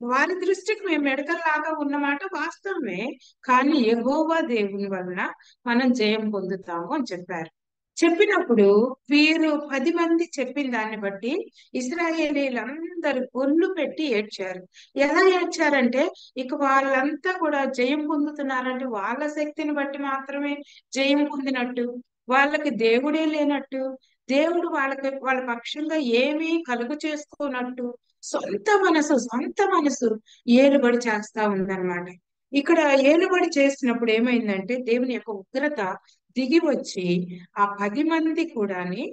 Speaker 1: వారి దృష్టికి మేము మిడతల్లాగా ఉన్నమాట వాస్తవమే, కానీ యెహోవా దేవుని వలన మనం జయం పొందుతాము అని చెప్పారు. చెప్పినప్పుడు వీరు 10 మంది చెప్పిన దాన్ని బట్టి ఇశ్రాయేలీలందరూ ఒళ్ళు పెట్టి ఏడ్చారు. ఎలా ఏడ్చారంటే ఇక వాళ్ళంతా కూడా జయం పొందుతున్నారంటే వాళ్ళ శక్తిని బట్టి మాత్రమే జయం పొందినట్టు, వాళ్ళకి దేవుడే లేనట్టు, దేవుడు వాళ్ళ పక్షంగా ఏమీ కలుగు చేసుకోనట్టు సొంత మనసు ఏలుబడి చేస్తా ఉందన్నమాట. ఇక్కడ ఏలుబడి చేసినప్పుడు ఏమైందంటే దేవుని యొక్క ఉగ్రత దిగి వచ్చి ఆ 10 మంది కూడాని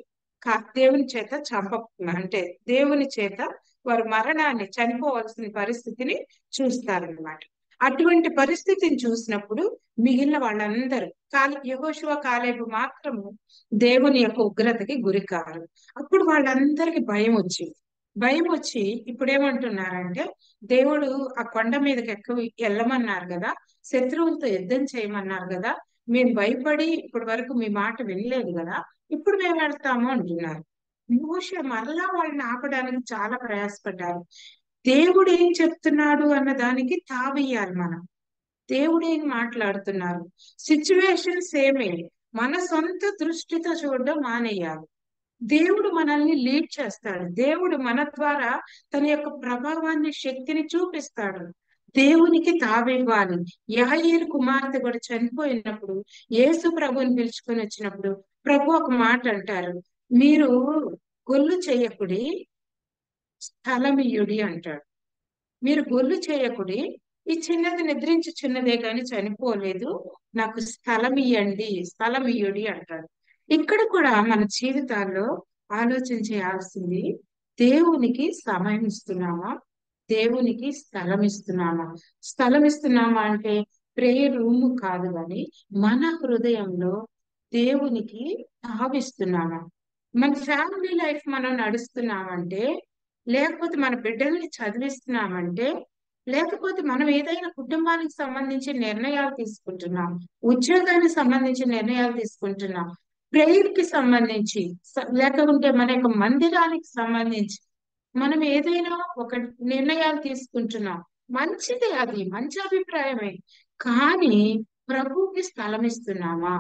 Speaker 1: దేవుని చేత అంటే దేవుని చేత వారు మరణాన్ని చనిపోవలసిన పరిస్థితిని చూస్తారన్నమాట. అటువంటి పరిస్థితిని చూసినప్పుడు మిగిలిన వాళ్ళందరూ యెహోషువ కాలేబు మాత్రము దేవుని యొక్క ఉగ్రతకి గురి కారు. అప్పుడు వాళ్ళందరికీ భయం వచ్చి ఇప్పుడు ఏమంటున్నారంటే దేవుడు ఆ కొండ మీదకి వెళ్ళమన్నారు కదా, శత్రువులతో యుద్ధం చేయమన్నారు కదా, మేము భయపడి ఇప్పటి వరకు మీ మాట వినలేదు కదా, ఇప్పుడు మేము వెళ్తాము అంటున్నారు. మోషే మరలా వాళ్ళని ఆపడానికి చాలా ప్రయాసపడ్డారు. దేవుడు ఏం చెప్తున్నాడు అన్న దానికి తావియ్యాలి మనం. దేవుడు ఏం మాట్లాడుతున్నారు, సిచ్యువేషన్ సేమే, మన సొంత దృష్టితో చూడడం మానేయాలి. దేవుడు మనల్ని లీడ్ చేస్తాడు, దేవుడు మన ద్వారా తన యొక్క ప్రభావాన్ని శక్తిని చూపిస్తాడు. దేవునికి తావివ్వాలి. యాయీరు కుమార్తె కూడా చనిపోయినప్పుడు యేసు ప్రభుని పిలుచుకొని వచ్చినప్పుడు ప్రభు ఒక మాట అంటారు, మీరు గొల్లు చేయకుడి స్థలమియుడి అంటాడు. మీరు గొల్లు చేయకుడి, ఈ చిన్నది నిద్రించి చిన్నదే కానీ చనిపోలేదు, నాకు స్థలం ఇయ్యుడి అంటాడు. ఇక్కడ కూడా మన జీవితాల్లో ఆలోచన చేయాల్సింది, దేవునికి సమయం ఇస్తున్నామా, దేవునికి స్థలం ఇస్తున్నామా అంటే ప్రేయర్ రూమ్ కాదు, కానీ మన హృదయంలో దేవునికి తావిస్తున్నామా, మన ఫ్యామిలీ లైఫ్ మనం నడుస్తున్నామంటే, లేకపోతే మన బిడ్డల్ని చదివిస్తున్నామంటే, లేకపోతే మనం ఏదైనా కుటుంబానికి సంబంధించి నిర్ణయాలు తీసుకుంటున్నాం, ఉద్యోగానికి సంబంధించి నిర్ణయాలు తీసుకుంటున్నాం, ప్రేయర్ కి సంబంధించి, లేకపోతే మన యొక్క మందిరానికి సంబంధించి మనం ఏదైనా ఒక నిర్ణయాలు తీసుకుంటున్నాం, మంచిదే, అది మంచి అభిప్రాయమే. కానీ ప్రభువుకి స్థలం ఇస్తున్నామా,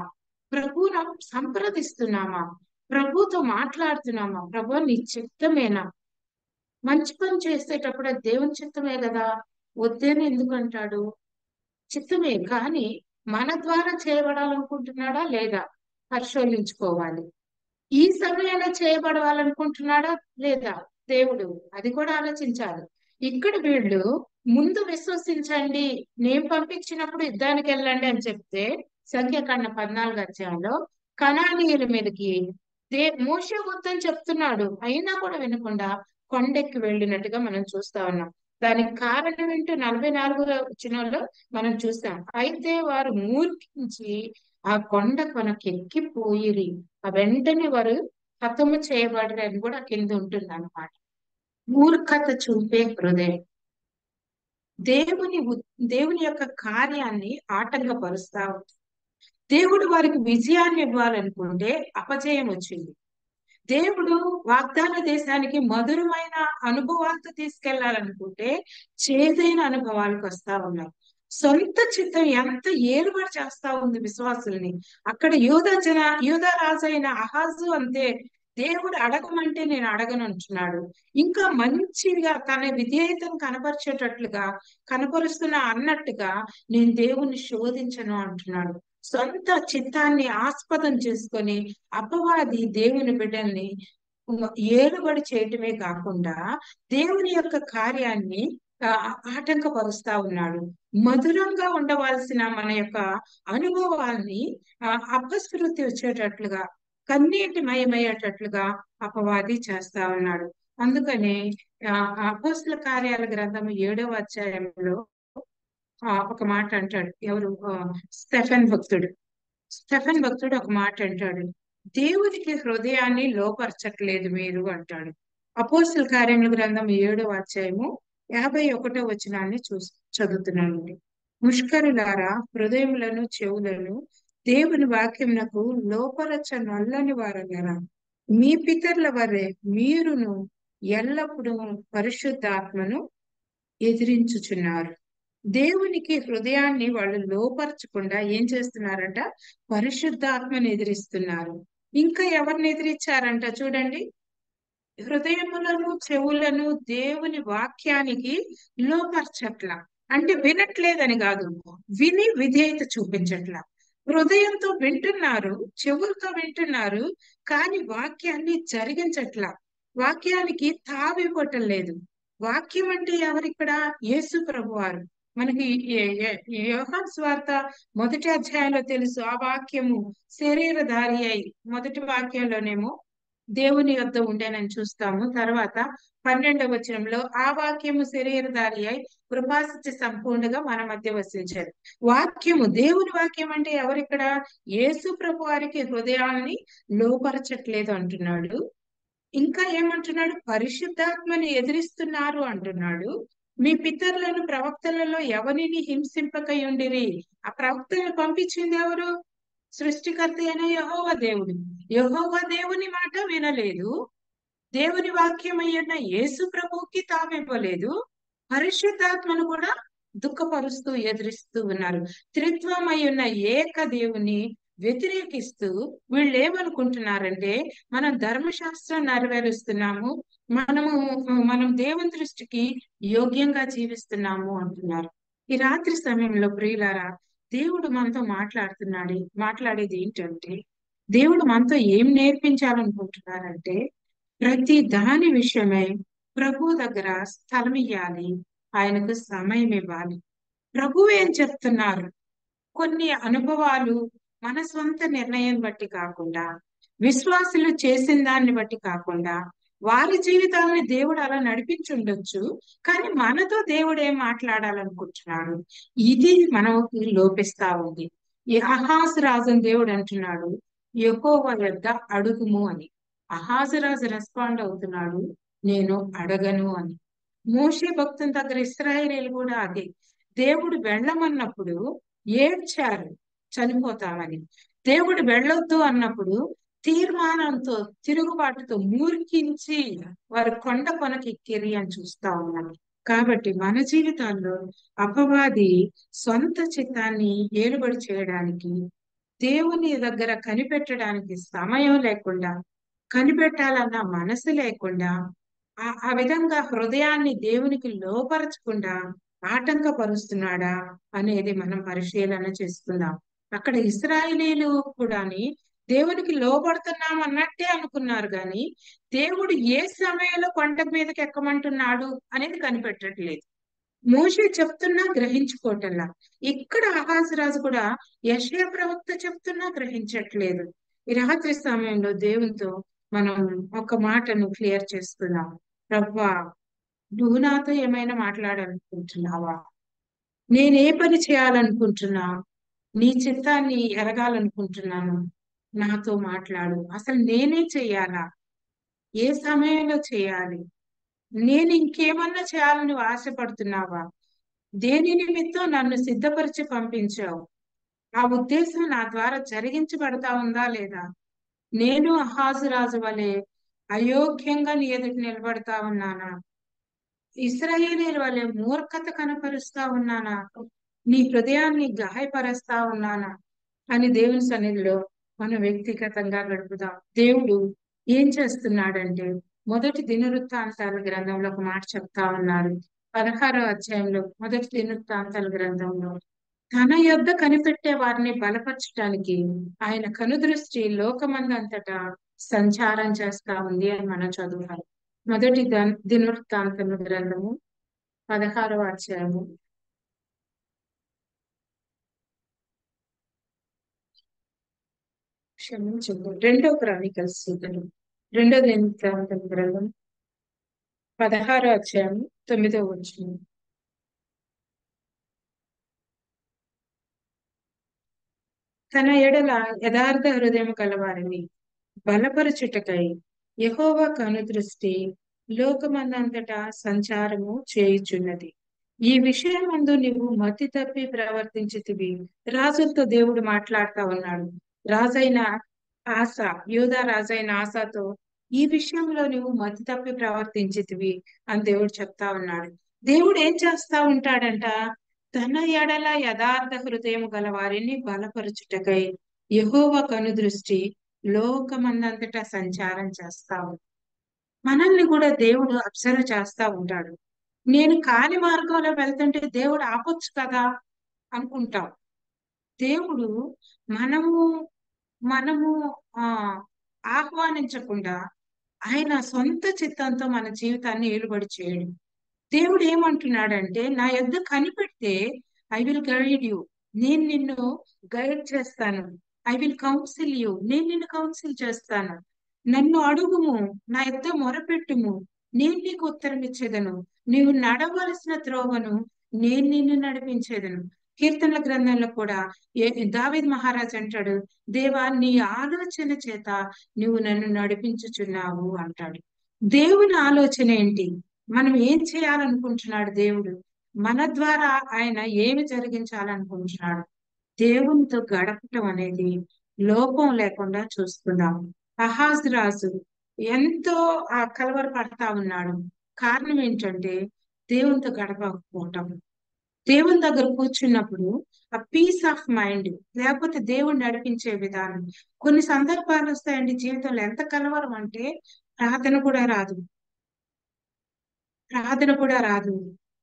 Speaker 1: ప్రభువును సంప్రదిస్తున్నామా, ప్రభుతో మాట్లాడుతున్నామా, ప్రభు నీ చిత్తమేనా, మంచి పని చేసేటప్పుడు అది దేవుని చిత్తమే కదా, వద్దని ఎందుకు అంటాడు, చిత్తమే, కానీ మన ద్వారా చేయబడాలనుకుంటున్నాడా లేదా పరిశోధించుకోవాలి. ఈ సమయంలో చేయబడాలనుకుంటున్నాడా లేదా దేవుడు, అది కూడా ఆలోచించాలి. ఇక్కడ వీళ్ళు ముందు విశ్వసించండి, నేను పంపించినప్పుడు యుద్ధానికి వెళ్ళండి అని చెప్తే సంఖ్యాకాండ 14 అధ్యాయంలో కనానీయుల మీదకి మోషే వద్దని చెప్తున్నాడు, అయినా కూడా వినకుండా కొండెక్కి వెళ్ళినట్టుగా మనం చూస్తా ఉన్నాం. దానికి కారణం ఏంటో 44వ వచనంలో మనం చూస్తాం. అయితే వారు మూర్ఖించి ఆ కొండ కొనకెక్కిపోయిరి, ఆ వెంటనే వారు హతము చేయబడరని కూడా కింద ఉంటుంది అన్నమాట. మూర్ఖత చూపే హృదయం దేవుని యొక్క కార్యాన్ని ఆటంకపరుస్తా ఉంది. దేవుడు వారికి విజయాన్ని ఇవ్వాలనుకుంటే అపజయం వచ్చింది. దేవుడు వాగ్దాన దేశానికి మధురమైన అనుభవాలతో తీసుకెళ్లాలనుకుంటే చేదైన అనుభవాలకు వస్తా ఉన్నాయి. సొంత చిత్తం ఎంత ఏలుబడి చేస్తా ఉంది విశ్వాసుల్ని. అక్కడ యూదా రాజు అయిన అహాజు అంతే, దేవుడు అడగమంటే నేను అడగను అంటున్నాడు. ఇంకా మంచిగా తన విధేయతను కనపరుస్తున్నా అన్నట్టుగా నేను దేవుణ్ణి శోధించను అంటున్నాడు. సొంత చిత్తాన్ని ఆస్పదం చేసుకొని అపవాది దేవుని బిడ్డల్ని ఏలుబడి చేయటమే కాకుండా దేవుని యొక్క కార్యాన్ని ఆటంకపరుస్తా ఉన్నాడు. మధురంగా ఉండవలసిన మన యొక్క అనుభవాల్ని అపశృతి వచ్చేటట్లుగా, కన్నీటి మయమయ్యేటట్లుగా అపవాది చేస్తా ఉన్నాడు. అందుకనే అపోస్తల కార్యాల గ్రంథము 7వ అధ్యాయంలో ఒక మాట అంటాడు. ఎవరు? స్టెఫెన్ భక్తుడు ఒక మాట అంటాడు, దేవునికి హృదయాన్ని లోపరచట్లేదు మీరు అంటాడు. అపోస్తల కార్యముల గ్రంథం 7వ అధ్యాయము 51వ వచనాన్ని చదువుతున్నానండి. ముష్కరులారా, హృదయములను చెవులను దేవుని వాక్యమునకు లోపరచ నల్లని వారలారా, మీ పితరుల వలె మీరును ఎల్లప్పుడూ పరిశుద్ధాత్మను ఎదిరించుచున్నారు. దేవునికి హృదయాన్ని వాళ్ళు లోపరచకుండా ఏం చేస్తున్నారంట? పరిశుద్ధాత్మను ఎదిరిస్తున్నారు. ఇంకా ఎవరిని ఎదిరించారంట చూడండి. హృదయములను చెవులను దేవుని వాక్యానికి లోపరచట్లా. అంటే వినట్లేదని కాదు, విని విధేయత చూపించట్లా. హృదయంతో వింటున్నారు, చెవులతో వింటున్నారు, కానీ వాక్యాన్ని జరిగించట్లా. వాక్యానికి తావివ్వటం లేదు. వాక్యం అంటే ఎవరిక్కడ? యేసు ప్రభువారు. మనకి యోహాను సువార్త 1వ అధ్యాయంలో తెలుసు. ఆ వాక్యము శరీరధారి అయి, మొదటి వాక్యంలోనేమో దేవుని యొద్ద ఉండేనని చూస్తాము. తర్వాత 12వ వచనంలో ఆ వాక్యము శరీరధారి అయి కృపాసత్య సంపూర్ణంగా మన మధ్య వసించారు. వాక్యము, దేవుని వాక్యం అంటే ఎవరిక్కడ? యేసు ప్రభు వారికి హృదయాన్ని లోపరచట్లేదు అంటున్నాడు. ఇంకా ఏమంటున్నాడు? పరిశుద్ధాత్మని ఎదిరిస్తున్నారు అంటున్నాడు. మీ పితరులను ప్రవక్తలలో ఎవరిని హింసింపకయుండిరి. ఆ ప్రవక్తలను పంపించింది ఎవరు? సృష్టికర్త అయిన యెహోవా దేవుడు. యెహోవా దేవుని మాట వినలేదు. దేవుని వాక్యం అయ్యున్న యేసు ప్రభువుకి తావివ్వలేదు. పరిశుద్ధాత్మను కూడా దుఃఖపరుస్తూ ఎదిరిస్తూ ఉన్నారు. త్రిత్వం అయ్యున్న ఏక దేవుని వ్యతిరేకిస్తూ వీళ్ళు ఏమనుకుంటున్నారంటే, మనం ధర్మశాస్త్రం నెరవేరుస్తున్నాము, మనం దేవుని దృష్టికి యోగ్యంగా జీవిస్తున్నాము అంటున్నారు. ఈ రాత్రి సమయంలో ప్రియులారా, దేవుడు మనతో మాట్లాడేది ఏంటంటే, దేవుడు మనతో ఏం నేర్పించాలనుకుంటున్నారంటే, ప్రతి దాని విషయమై ప్రభు దగ్గర స్థలం ఇవ్వాలి, ఆయనకు సమయం ఇవ్వాలి. ప్రభు ఏం చెప్తున్నారు? కొన్ని అనుభవాలు మన స్వంత నిర్ణయం బట్టి కాకుండా, విశ్వాసులు చేసిన దాన్ని బట్టి కాకుండా, వారి జీవితాలని దేవుడు అలా నడిపించుండొచ్చు, కానీ మనతో దేవుడు ఏం మాట్లాడాలనుకుంటున్నాడు, ఇది మనకి లోపిస్తా ఉంది. ఈ అహాజు రాజుని దేవుడు అంటున్నాడు, యెహోవా యొద్ద అడుగుము అని. అహాజు రాజు రెస్పాండ్ అవుతున్నాడు, నేను అడగను అని. మోషే భక్తుని దగ్గర ఇశ్రాయేలీయులు కూడా అదే. దేవుడు వెళ్ళమన్నప్పుడు ఏడ్చారు, చనిపోతామని. దేవుడు వెళ్ళొద్దు అన్నప్పుడు తీర్మానంతో, తిరుగుబాటుతో మూర్ఖించి వారు కొండ కొనకి ఎక్కిరి అని చూస్తా ఉన్నాం. కాబట్టి మన జీవితాల్లో అపవాది సొంత చిత్తాన్ని ఏలుబడి చేయడానికి, దేవుని దగ్గర కనిపెట్టడానికి సమయం లేకుండా, కనిపెట్టాలన్న మనసు లేకుండా, ఆ విధంగా హృదయాన్ని దేవునికి లోపరచకుండా ఆటంకపరుస్తున్నాడా అనేది మనం పరిశీలన చేసుకుందాం. అక్కడ ఇశ్రాయేలీయులు కూడాని దేవునికి లోబడుతున్నాం అన్నట్టే అనుకున్నారు, కానీ దేవుడు ఏ సమయంలో కొండ మీదకి ఎక్కమంటున్నాడు అనేది కనిపెట్టట్లేదు. మోషే చెప్తున్నా గ్రహించుకోవటంలా. ఇక్కడ ఆహాజు రాజు కూడా యెషయా ప్రవక్త చెప్తున్నా గ్రహించట్లేదు. ఈ రాత్రి సమయంలో దేవునితో మనం ఒక మాటను క్లియర్ చేసుకుందాం. ప్రభువా, నువ్వు నాతో ఏమైనా మాట్లాడాలనుకుంటున్నావా? నేనే పని చేయాలనుకుంటున్నా, నీ చిత్తాన్ని ఎరగాలనుకుంటున్నాను, నాతో మాట్లాడు. అసలు నేనే చేయాలా? ఏ సమయంలో చేయాలి? నేను ఇంకేమన్నా చేయాలని నువ్వు ఆశపడుతున్నావా? దేని నిమిత్తం నన్ను సిద్ధపరిచి పంపించావు? ఆ ఉద్దేశం నా ద్వారా జరిగించబడతా ఉందా లేదా? నేను అహాజు రాజు వలె అయోగ్యంగా నీ ఎదుట నిలబడతా ఉన్నానా? ఇశ్రాయేలీయుల వలె మూర్ఖత కనపరుస్తా ఉన్నానా? నీ హృదయాన్ని గాయపరుస్తా ఉన్నానా అని దేవుని సన్నిధిలో మనం వ్యక్తిగతంగా గడుపుదాం. దేవుడు ఏం చేస్తున్నాడంటే, మొదటి దినవృత్తాంతాల గ్రంథంలో ఒక మాట చెప్తా ఉన్నారు. 16వ అధ్యాయంలో మొదటి దినవృత్తాంతాల గ్రంథంలో తన యొద్ద కనిపెట్టే వారిని బలపరచడానికి ఆయన కనుదృష్టి లోకమందంతటా సంచారం చేస్తా ఉంది అని మనం చదువుతాం. మొదటి దినవృత్తాంతముల గ్రంథము 16వ అధ్యాయము క్షమించండి, 2వ క్రానికల్స్ 2వ దినవృత్తాంతముల గ్రంథం 16వ అధ్యాయము 9వ వచనం. తన ఎడల యథార్థ హృదయం కలవారిని బలపరచుటకై యెహోవా కనుదృష్టి లోకమందంతటా సంచారము చేయుచున్నది. ఈ విషయమందు నీవు మతి తప్పి ప్రవర్తించితివి. రాజులతో దేవుడు మాట్లాడుతా ఉన్నాడు. రాజైన ఆస, యూదా రాజైన ఆసాతో ఈ విషయంలో నువ్వు మతి తప్పి ప్రవర్తించితివి అని దేవుడు చెప్తా ఉన్నాడు. దేవుడు ఏం చేస్తా ఉంటాడంట? తన ఎడల యథార్థ హృదయం గల వారిని బలపరుచుటకై యెహోవా కనుదృష్టి లోకమందంతటా సంచారం చేస్తా ఉంది. మనల్ని కూడా దేవుడు అబ్జర్వ్ చేస్తా ఉంటాడు. నేను కాని మార్గంలో వెళ్తుంటే దేవుడు ఆపొచ్చు కదా అనుకుంటాం. దేవుడు మనము మనము ఆ ఆహ్వానించకుండా ఆయన సొంత చిత్తంతో మన జీవితాన్ని ఏలుబడి చేయడు. దేవుడు ఏమంటున్నాడంటే, నా యొద్ద కనిపెడితే ఐ విల్ గైడ్ యూ, నేను నిన్ను గైడ్ చేస్తాను. ఐ విల్ కౌన్సిల్ యూ, నేను నిన్ను కౌన్సిల్ చేస్తాను. నన్ను అడుగుము, నా యొద్ద మొరపెట్టుము, నేను నీకు ఉత్తరం ఇచ్చేదను. నీవు నడవలసిన త్రోవను నేను నిన్ను నడిపించేదను. కీర్తనల గ్రంథంలో కూడా దావీదు మహారాజ్ అంటాడు, దేవా నీ ఆలోచన చేత నువ్వు నన్ను నడిపించుచున్నావు అంటాడు. దేవుని ఆలోచన ఏంటి? మనం ఏం చేయాలనుకుంటున్నాడు దేవుడు? మన ద్వారా ఆయన ఏమి జరిగించాలనుకుంటున్నాడు? దేవునితో గడపటం అనేది లోపం లేకుండా చూస్తున్నాం. అహాజ్ రాజు ఎంతో కలవరపడతా ఉన్నాడు. కారణం ఏంటంటే దేవునితో గడపకపోవటం. దేవుని దగ్గర కూర్చున్నప్పుడు ఆ పీస్ ఆఫ్ మైండ్ లేకపోతే దేవుడు నడిపించే విధానం. కొన్ని సందర్భాలు వస్తాయండి జీవితంలో, ఎంత కలవరం అంటే ప్రార్థన కూడా రాదు, ప్రార్థన కూడా రాదు.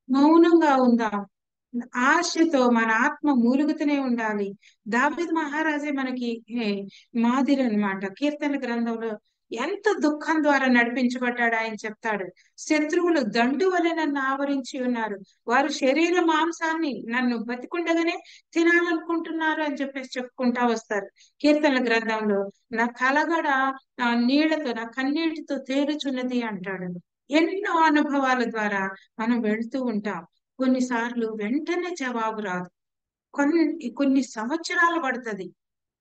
Speaker 1: మౌనంగా ఉందాం. ఆశతో మన ఆత్మ మూలుగుతూనే ఉండాలి. దావీదు మహారాజే మనకి మాదిరి అన్నమాట. కీర్తన గ్రంథంలో ఎంత దుఃఖం ద్వారా నడిపించబడ్డాడు ఆయన చెప్తాడు. శత్రువులు దండు వలె నన్ను ఆవరించి ఉన్నారు, వారు శరీర మాంసాన్ని నన్ను బతికుండగానే తినాలనుకుంటున్నారు అని చెప్పేసి చెప్పుకుంటా వస్తారు కీర్తన గ్రంథంలో. నా కలగడ నా నీళ్లతో, నా కన్నీటితో తేరుచున్నది అంటాడు. ఎన్నో అనుభవాల ద్వారా మనం వెళ్తూ ఉంటాం. కొన్నిసార్లు వెంటనే జవాబు రాదు, కొన్ని సంవత్సరాలు పడుతుంది.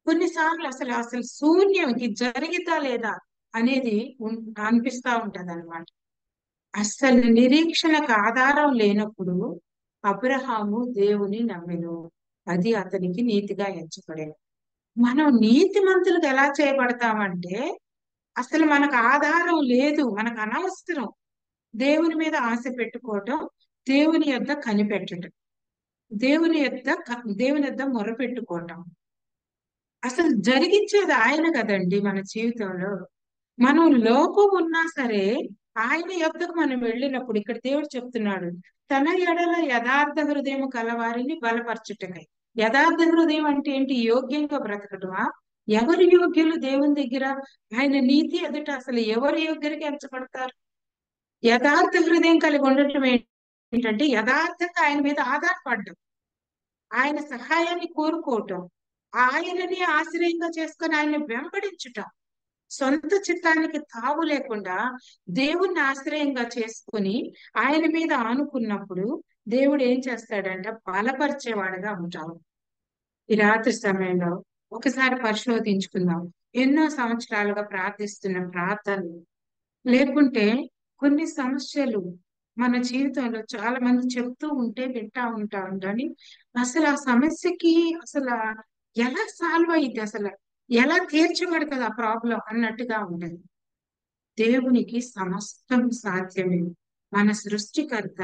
Speaker 1: కొన్నిసార్లు అసలు అసలు శూన్యం, ఇది జరిగితా లేదా అనేది అనిపిస్తా ఉంటది అనమాట. అసలు నిరీక్షణకు ఆధారం లేనప్పుడు అబ్రహాము దేవుని నమ్మెను, అది అతనికి నీతిగా ఎంచబడేది. మనం నీతిమంతులకు ఎలా చేయబడతామంటే, అసలు మనకు ఆధారం లేదు, మనకు అనవసరం దేవుని మీద ఆశ పెట్టుకోవటం, దేవుని యొద్ద కనిపెట్టడం, దేవుని యొద్ద మొరపెట్టుకోవటం. అసలు జరిగించేది ఆయన కదండి మన జీవితంలో. మనం లోపం ఉన్నా సరే ఆయన యొద్దకు మనం వెళ్ళినప్పుడు, ఇక్కడ దేవుడు చెప్తున్నాడు, తన ఎడల యథార్థ హృదయం కలవారిని బలపరచుటకై. యథార్థ హృదయం అంటే ఏంటి? యోగ్యంగా బ్రతకటమా? ఎవరు యోగ్యులు దేవుని దగ్గర? ఆయన నీతి ఎదుట అసలు ఎవరు యోగ్యులకి ఎంచబడతారు? యథార్థ హృదయం కలిగి ఉండటం ఏంటంటే యథార్థంగా ఆయన మీద ఆధారపడడం, ఆయన సహాయాన్ని కోరుకోవటం, ఆయనని ఆశ్రయంగా చేసుకొని ఆయన్ని వెంబడించుట. సొంత చిత్తానికి తావు లేకుండా దేవుణ్ణి ఆశ్రయంగా చేసుకుని ఆయన మీద ఆనుకున్నప్పుడు దేవుడు ఏం చేస్తాడంటే బలపరిచేవాడుగా ఉంటాడు. ఈ రాత్రి సమయంలో ఒకసారి పరిశోధించుకుందాం. ఎన్నో సంవత్సరాలుగా ప్రార్థిస్తున్న ప్రార్థనలు, లేకుంటే కొన్ని సమస్యలు మన జీవితంలో చాలా మంది చెప్తూ ఉంటే వింటా ఉంటాం, కానీ అసలు ఆ సమస్యకి అసలు ఎలా సాల్వ్ అయ్యింది, అసలు ఎలా తీర్చబడుతుంది ఆ ప్రాబ్లం అన్నట్టుగా ఉండదు. దేవునికి సమస్తం సాధ్యమే. మన సృష్టికర్త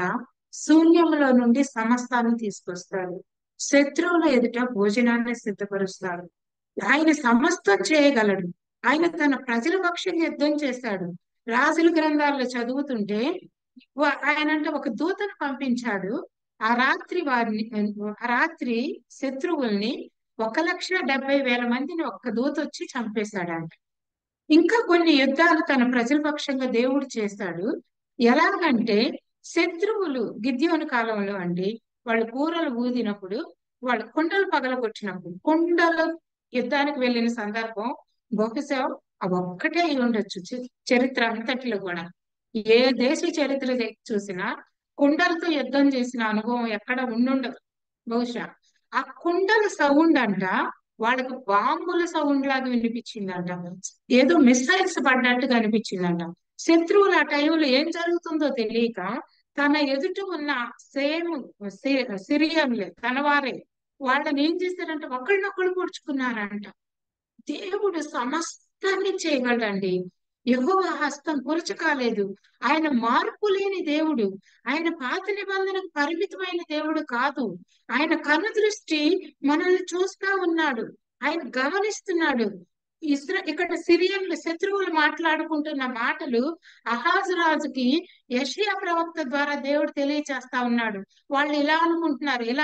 Speaker 1: శూన్యంలో నుండి సమస్తాన్ని తీసుకొస్తాడు. శత్రువుల ఎదుట భోజనాన్ని సిద్ధపరుస్తాడు. ఆయన సమస్తం చేయగలడు. ఆయన తన ప్రజల పక్షంగా యుద్ధం చేశాడు. రాజుల గ్రంథాల్లో చదువుతుంటే ఆయన అంటే ఒక దూతను పంపించాడు. ఆ రాత్రి శత్రువుల్ని 1,70,000 మందిని ఒక్క దూత వచ్చి చంపేశాడంట. ఇంకా కొన్ని యుద్ధాలు తన ప్రజల పక్షంగా దేవుడు చేశాడు. ఎలాగంటే శత్రువులు గిద్యోను కాలంలో అండి, వాళ్ళు కూరలు ఊదినప్పుడు, వాళ్ళు కుండలు పగలగొట్టినప్పుడు, కుండలు యుద్ధానికి వెళ్ళిన సందర్భం బహుశా అవి ఒక్కటే అయి ఉండొచ్చు చరిత్ర అంతటిలో కూడా. ఏ దేశ చరిత్ర చూసినా కుండలతో యుద్ధం చేసిన అనుభవం ఎక్కడ ఉండుండదు బహుశా. ఆ కుండల సౌండ్ అంట వాళ్ళకి బాంబుల సౌండ్ లాగా వినిపించిందంట, ఏదో మిసైల్స్ పడ్డట్టుగా అనిపించిందంట. శత్రువులు ఆ టైంలో ఏం జరుగుతుందో తెలియక తన ఎదుట ఉన్న సేమ్ సిరియన్లే తన వారే వాళ్ళని ఏం చేశారంటే ఒకళ్ళనొకళ్ళు పొడుచుకున్నారంట. దేవుడు సమస్తాన్ని చేయగలడండి. యెహోవా హస్తం పొరుచు కాలేదు. ఆయన మార్పు లేని దేవుడు. ఆయన పాత నిబంధనకు పరిమితమైన దేవుడు కాదు. ఆయన కనుదృష్టి మనల్ని చూస్తా ఉన్నాడు. ఆయన గమనిస్తున్నాడు. ఇక్కడ సిరియన్లు శత్రువులు మాట్లాడుకుంటున్న మాటలు అహాజు రాజుకి యెషయా ప్రవక్త ద్వారా దేవుడు తెలియచేస్తా ఉన్నాడు. వాళ్ళు ఇలా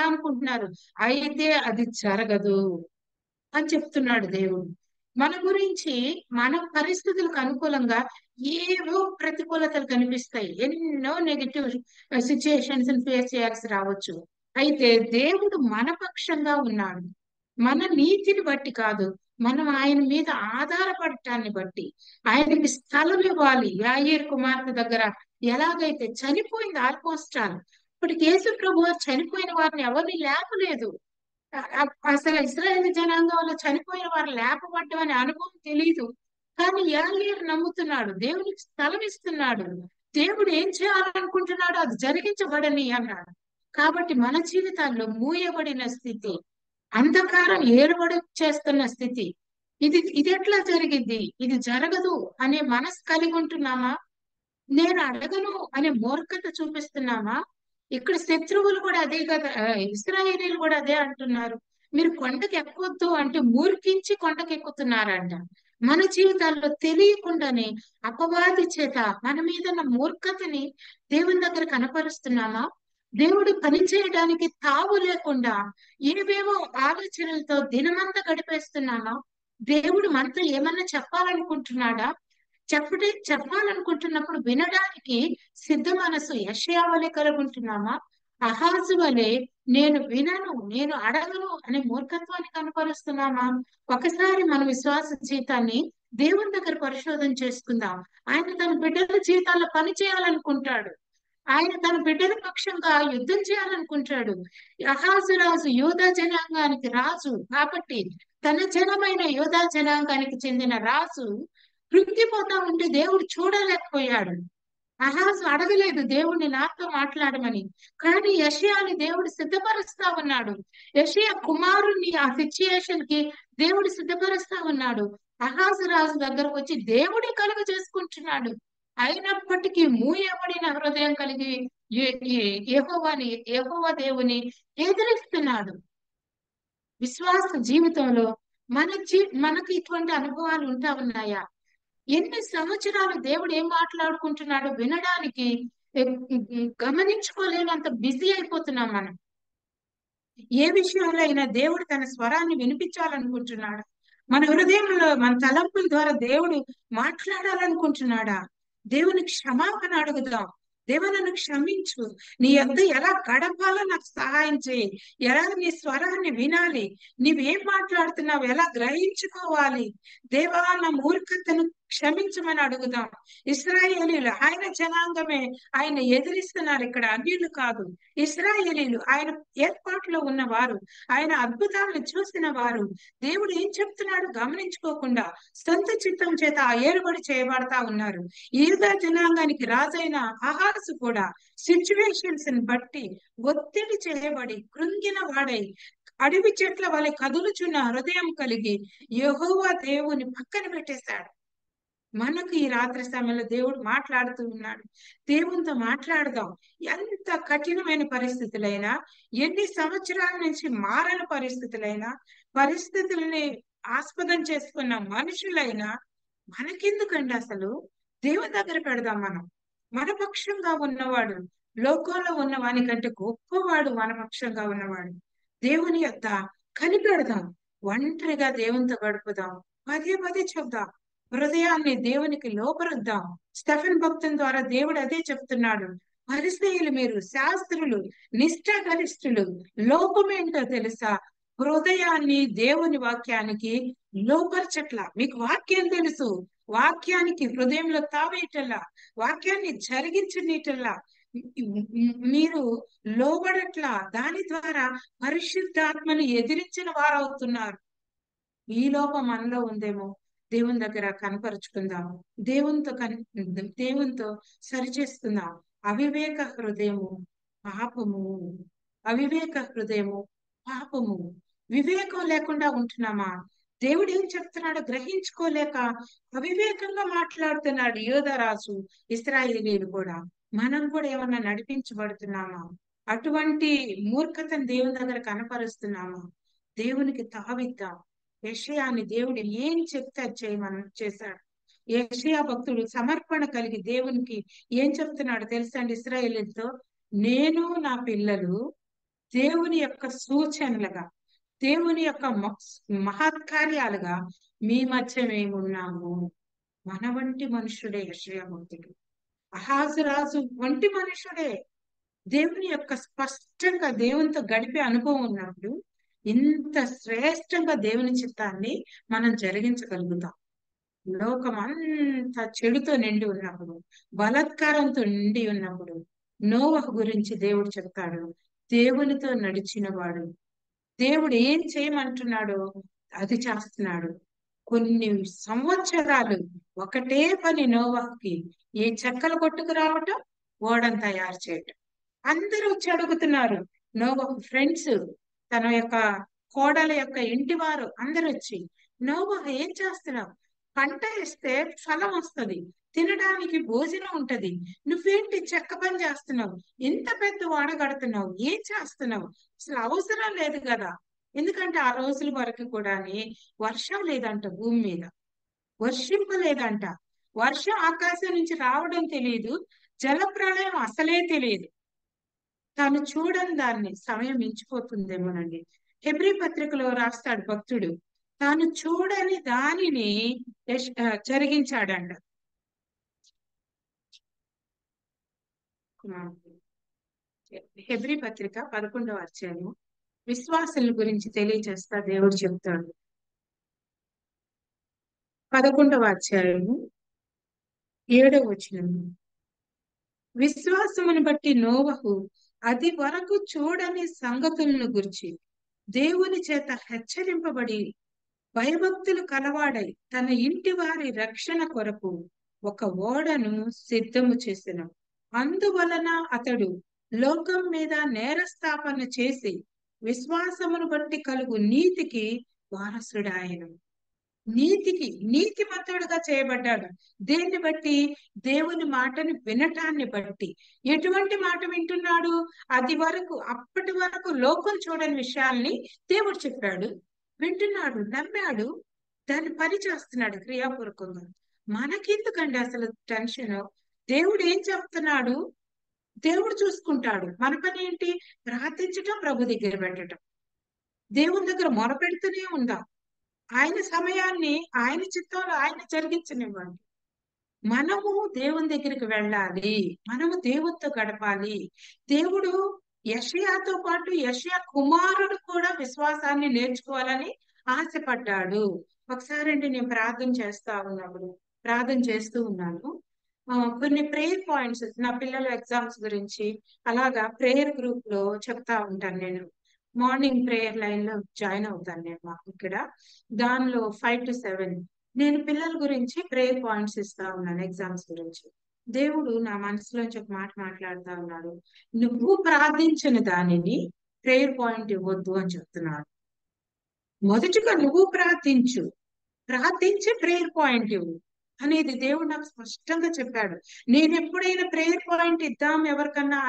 Speaker 1: అనుకుంటున్నారు, అయితే అది జరగదు అని చెప్తున్నాడు దేవుడు. మన గురించి మన పరిస్థితులకు అనుకూలంగా ఏవో ప్రతికూలతలు కనిపిస్తాయి. ఎన్నో నెగిటివ్ సిచ్యుయేషన్స్ ఫేస్ చేయాల్సి రావచ్చు. అయితే దేవుడు మన పక్షంగా ఉన్నాడు. మన నీతిని బట్టి కాదు, మనం ఆయన మీద ఆధారపడటాన్ని బట్టి. ఆయనకి స్థలం ఇవ్వాలి. యాయీర్ కుమార్తె దగ్గర ఎలాగైతే చనిపోయింది ఆల్మోస్ట్ ఆల్. ఇప్పటికి యేసు ప్రభు చనిపోయిన వారిని ఎవరిని లేపలేదు. అసలు ఇశ్రాయేలు జనాంగంలో చనిపోయిన వారు లేపబడ్డం అనే అనుభవం తెలియదు. కానీ యాయీరు నమ్ముతున్నాడు, దేవునికి స్థలం ఇస్తున్నాడు. దేవుడు ఏం చేయాలనుకుంటున్నాడో అది జరిగించబడని అన్నాడు. కాబట్టి మన జీవితాల్లో మూయబడిన స్థితి, అంధకారం ఏలుబడి చేస్తున్న స్థితి, ఇది ఎట్లా జరిగింది, ఇది జరగదు అనే మనసు కలిగి ఉంటున్నామా? నేను అడగను అనే మూర్ఖత చూపిస్తున్నామా? ఇక్కడ శత్రువులు కూడా అదే కదా, ఇశ్రాయేలీలు కూడా అదే అంటున్నారు. మీరు కొండకి ఎక్కొద్దు అంటే మూర్ఖించి కొండకి ఎక్కుతున్నారంట. మన జీవితాల్లో తెలియకుండానే అపవాది చేత మన మీద ఉన్న మూర్ఖతని దేవుని దగ్గర కనపరుస్తున్నామా? దేవుడు పని చేయడానికి తావు లేకుండా ఏవేవో ఆలోచనలతో దినమంతా గడిపేస్తున్నామా? దేవుడు మనతో ఏమన్నా చెప్పాలనుకుంటున్నాడా? చెప్పాలనుకుంటున్నప్పుడు వినడానికి సిద్ధ మనసు యెషయా వలె కలుగుంటున్నామా? అహాజు వలె నేను వినను, నేను అడగను అనే మూర్ఖత్వాన్ని కనపరుస్తున్నామా? ఒకసారి మన విశ్వాస జీవితాన్ని దేవుని దగ్గర పరిశోధన చేసుకుందాం. ఆయన తన బిడ్డల జీవితాల్లో పని చేయాలనుకుంటాడు. ఆయన తన బిడ్డల పక్షంగా యుద్ధం చేయాలనుకుంటాడు. అహాజు రాజు యూదా జనాంగానికి రాజు కాబట్టి, తన జనమైన యూదా జనాంగానికి చెందిన రాజు కృంగిపోతా ఉంటే దేవుడు చూడలేకపోయాడు. అహాజు అడగలేదు దేవుణ్ణి నాతో మాట్లాడమని. కానీ యెషయాని దేవుడు సిద్ధపరుస్తా ఉన్నాడు. యెషయా కుమారుణ్ణి ఆ సిచ్యుయేషన్ కి దేవుడు సిద్ధపరుస్తా ఉన్నాడు. అహాజు రాజు దగ్గరకు వచ్చి దేవుడే కలుగ చేసుకుంటున్నాడు. అయినప్పటికీ మూయబడిన హృదయం కలిగి యెహోవా దేవుని ఎదిరిస్తున్నాడు. విశ్వాస జీవితంలో మనకి ఇటువంటి అనుభవాలు ఉంటా ఉన్నాయా? ఎన్ని సంవత్సరాలు దేవుడు ఏం మాట్లాడుకుంటున్నాడో వినడానికి గమనించుకోలేనంత బిజీ అయిపోతున్నాం మనం. ఏ విషయంలో అయినా దేవుడు తన స్వరాన్ని వినిపించాలనుకుంటున్నాడా? మన హృదయంలో మన తలంపుల ద్వారా దేవుడు మాట్లాడాలనుకుంటున్నాడా? దేవుని క్షమాపణ అడుగుదాం. దేవా నన్ను క్షమించు, నీ యొద్ద ఎలా గడపాలో నాకు సహాయం చేయి, ఎలా నీ స్వరాన్ని వినాలి, నీవేం మాట్లాడుతున్నావు ఎలా గ్రహించుకోవాలి, దేవా నా మూర్ఖతను క్షమించమని అడుగుదాం. ఇశ్రాయేలీలు ఆయన జనాంగమే, ఆయన ఎదిరిస్తున్నారు. ఇక్కడ అన్యులు కాదు, ఇశ్రాయేలీలు ఆయన ఏర్పాటులో ఉన్నవారు, ఆయన అద్భుతాలను చూసిన వారు. దేవుడు ఏం చెప్తున్నాడు గమనించుకోకుండా సొంత చిత్తం చేత ఏలుబడి చేయబడతా ఉన్నారు. యూదా జనాంగానికి రాజైన అహాజు కూడా సిచ్యువేషన్స్ ని బట్టి ఒత్తిడి చేయబడి కృంగిన వాడై అడవి చెట్ల వలె కదులుచున్న హృదయం కలిగి యెహోవా దేవుని పక్కన పెట్టేశాడు. మనకు ఈ రాత్రి సమయంలో దేవుడు మాట్లాడుతూ ఉన్నాడు. దేవునితో మాట్లాడదాం. ఎంత కఠినమైన పరిస్థితులైనా, ఎన్ని సంవత్సరాల నుంచి మారని పరిస్థితుల్ని ఆస్పదం చేసుకున్న మనుషులైనా మనకెందుకండి? అసలు దేవుని దగ్గర పెడదాం. మన పక్షంగా ఉన్నవాడు, లోకంలో ఉన్న వాని కంటే గొప్పవాడు, మన పక్షంగా ఉన్నవాడు. దేవుని యొద్ద కనిపెడదాం. ఒంటరిగా దేవునితో గడుపుదాం. పదే చెప్దాం. హృదయాన్ని దేవునికి లోపరుద్దాం. స్టెఫెన్ భక్తుని ద్వారా దేవుడు అదే చెప్తున్నాడు. పరిసయ్యులు మీరు, శాస్త్రులు, నిష్ఠాగరిష్ఠులు, లోపమేంటో తెలుసా? హృదయాన్ని దేవుని వాక్యానికి లోపరచట్ల. మీకు వాక్యం తెలుసు, వాక్యానికి హృదయంలో తావేయటల్లా, వాక్యాన్ని జరిగించనీటల్లా మీరు లోబడట్లా. దాని ద్వారా పరిశుద్ధాత్మని ఎదిరించిన వారవుతున్నారు. ఈ లోపం మనలో ఉందేమో. దేవుని దగ్గర కనపరుచుకుందాం. దేవునితో సరిచేసుకుందాం. అవివేక హృదయము పాపము, అవివేక హృదయము పాపము. వివేకం లేకుండా ఉంటున్నామా? దేవుడు ఏం చెప్తున్నాడో గ్రహించుకోలేక అవివేకంగా మాట్లాడుతున్నాడు యోధరాజు, ఇశ్రాయేలీయులు కూడా. మనం కూడా ఏమన్నా నడిపించబడుతున్నామా? అటువంటి మూర్ఖతను దేవుని దగ్గర కనపరుస్తున్నామా? దేవునికి తావిద్దాం. యెషయాని దేవుడు ఏం చెప్తే అది చేయమని చేశాడు. యెషయా భక్తుడు సమర్పణ కలిగి దేవునికి ఏం చెప్తున్నాడు తెలుసా అండి ఇశ్రాయేలీయులతో? నేను నా పిల్లలు దేవుని యొక్క సూచనలుగా, దేవుని యొక్క మహత్కార్యాలుగా మీ మధ్య మేమున్నాము. మన వంటి మనుషుడే యెషయా భక్తుడు. అహాజు రాజు వంటి మనుషుడే. దేవుని యొక్క స్పష్టంగా దేవునితో గడిపే అనుభవం ఉన్నప్పుడు ఇంత శ్రేష్టంగా దేవుని చిత్తాన్ని మనం జరిగించగలుగుతాం. లోకం అంతా చెడుతో నిండి ఉన్నప్పుడు, బలాత్కారంతో నిండి ఉన్నప్పుడు నోవహు గురించి దేవుడు చెప్తాడు. దేవునితో నడిచిన వాడు, దేవుడు ఏం చేయమంటున్నాడో అది చేస్తున్నాడు. కొన్ని సంవత్సరాలు ఒకటే పని నోవహుకి, ఈ చెక్కలు కొట్టుకు రావటం, ఓడను తయారు చేయటం. అందరూ వచ్చి అడుగుతున్నారు. నోవహు ఫ్రెండ్స్, తన యొక్క కోడల యొక్క ఇంటి వారు అందరూ వచ్చి, నోవహు ఏం చేస్తున్నావు? పంట వేస్తే ఫలం వస్తుంది, తినడానికి భోజనం ఉంటది, నువ్వేంటి చెక్క పని చేస్తున్నావు? ఇంత పెద్ద ఓడ కడుతున్నావు, ఏం చేస్తున్నావు? అసలు అవసరం లేదు కదా. ఎందుకంటే ఆ రోజుల వరకు కూడా వర్షం లేదంట, భూమి మీద వర్షింపలేదంట. వర్షం ఆకాశం నుంచి రావడం తెలియదు, జల ప్రళయం అసలే తెలియదు. తాను చూడని దాన్ని సమయం మించిపోతుందేమోనండి. హెబ్రీ పత్రికలో రాస్తాడు భక్తుడు, తాను చూడని దానిని జరిగించాడంట. హెబ్రీ పత్రిక 11వ అధ్యాయము విశ్వాసుల గురించి తెలియజేస్తా దేవుడు చెప్తాడు. 11వ అధ్యాయము 7వ వచనం. విశ్వాసమును బట్టి నోవహు అది వరకు చూడని సంగతులను గురించి దేవుని చేత హెచ్చరింపబడి భయభక్తులు కలవాడై తన ఇంటి వారి రక్షణ కొరకు ఒక ఓడను సిద్ధము చేసిన. అందువలన అతడు లోకం మీద నేరస్థాపన చేసి విశ్వాసమును బట్టి కలుగు నీతికి వారసుడాయను. నీతిమంతుడుగా చేయబడ్డాడు. దేన్ని బట్టి? దేవుని మాటను వినటాన్ని బట్టి. ఎటువంటి మాట వింటున్నాడు? అప్పటి వరకు లోకం చూడని విషయాల్ని దేవుడు చెప్పాడు, వింటున్నాడు, నమ్మాడు, దాన్ని పని చేస్తున్నాడు క్రియాపూర్వకంగా. మనకెందుకండి అసలు టెన్షన్? దేవుడు ఏం చెప్తున్నాడు దేవుడు చూసుకుంటాడు. మన పని ఏంటి? ప్రార్థించటం, ప్రభు దగ్గర పెట్టడం, దేవుని దగ్గర మొరపెడుతూనే ఉందాం. ఆయన సమయాన్ని, ఆయన చిత్తంలో ఆయన జరిగించనివ్వండి. మనము దేవుని దగ్గరికి వెళ్ళాలి, మనము దేవునితో గడపాలి. దేవుడు యెషయాతో పాటు యెషయా కుమారుడు కూడా విశ్వాసాన్ని నేర్చుకోవాలని ఆశపడ్డాడు. ఒకసారి నేను ప్రార్థన చేస్తూ ఉన్నాను. కొన్ని ప్రేయర్ పాయింట్స్ నా పిల్లల ఎగ్జామ్స్ గురించి అలాగా ప్రేయర్ గ్రూప్ లో చెప్తా ఉంటాను. నేను మార్నింగ్ ప్రేయర్ లైన్ లో జాయిన్ అవుతాను. నేను మాకు ఇక్కడ దానిలో 5 to 7 నేను పిల్లల గురించి ప్రేయర్ పాయింట్స్ ఇస్తా ఉన్నాను ఎగ్జామ్స్ గురించి. దేవుడు నా మనసులోంచి ఒక మాట మాట్లాడుతా ఉన్నాడు. నువ్వు ప్రార్థించిన దానిని ప్రేయర్ పాయింట్ ఇవ్వద్దు అని చెప్తున్నాడు. మొదటిగా నువ్వు ప్రార్థించి ప్రేయర్ పాయింట్ ఇవ్వు అనేది దేవుడు నాకు స్పష్టంగా చెప్పాడు. నేను ఎప్పుడైనా ప్రేయర్ పాయింట్ ఇద్దాం ఎవరికన్నా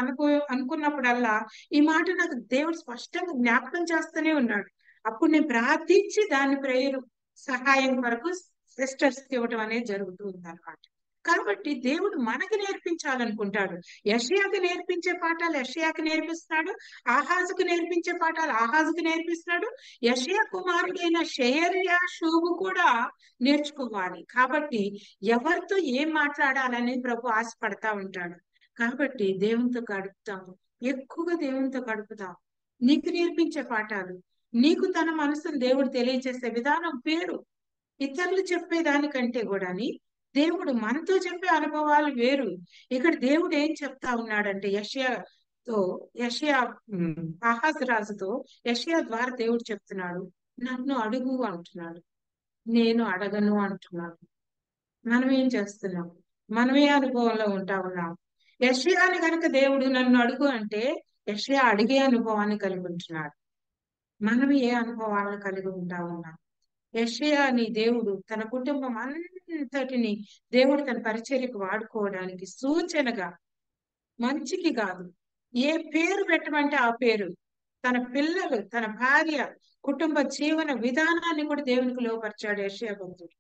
Speaker 1: అనుకున్నప్పుడల్లా ఈ మాట నాకు దేవుడు స్పష్టంగా జ్ఞాపకం చేస్తూనే ఉన్నాడు. అప్పుడు నేను ప్రార్థించి దాని ప్రేయర్ సహాయం వరకు సిస్టర్స్ కి ఇవ్వటం అనేది జరుగుతూ ఉంది అన్నమాట. కాబట్టి దేవుడు మనకి నేర్పించాలనుకుంటాడు. యెషయాకి నేర్పించే పాఠాలు యెషయాకి నేర్పిస్తున్నాడు, ఆహాజుకు నేర్పించే పాఠాలు ఆహాజుకు నేర్పిస్తున్నాడు. యెషయా కుమారుడైన షేర్యాషూబు కూడా నేర్చుకోవాలి. కాబట్టి ఎవరితో ఏం మాట్లాడాలని ప్రభు ఆశపడతా ఉంటాడు. కాబట్టి దేవునితో గడుపుతాము, ఎక్కువగా దేవునితో గడుపుతాం. నీకు నేర్పించే పాఠాలు, నీకు తన మనసును దేవుడు తెలియజేసే విధానం వేరు. ఇతరులు చెప్పేదానికంటే కూడా దేవుడు మనతో చెప్పే అనుభవాలు వేరు. ఇక్కడ దేవుడు ఏం చెప్తా ఉన్నాడంటే ఆహాజు రాజుతో యెషయా ద్వారా దేవుడు చెప్తున్నాడు, నన్ను అడుగు అంటున్నాడు. నేను అడగను అంటున్నాను. మనం ఏం చేస్తున్నాం? మనమే అనుభవంలో ఉంటా ఉన్నాం. యెషయాని గనుక దేవుడు నన్ను అడుగు అంటే యెషయా అడిగే అనుభవాన్ని కలిగి ఉంటున్నాడు. మనం ఏ అనుభవాలను కలిగి ఉంటా ఉన్నాం? యెషయాని దేవుడు తన కుటుంబం అంతటిని దేవుడు తన పరిచర్యకు వాడుకోవడానికి సూచనగా, మంచికి కాదు, ఏ పేరు పెట్టమంటే ఆ పేరు, తన పిల్లలు, తన భార్య, కుటుంబ జీవన విధానాన్ని కూడా దేవునికి లోపరిచాడు యెషయా భక్తుడు.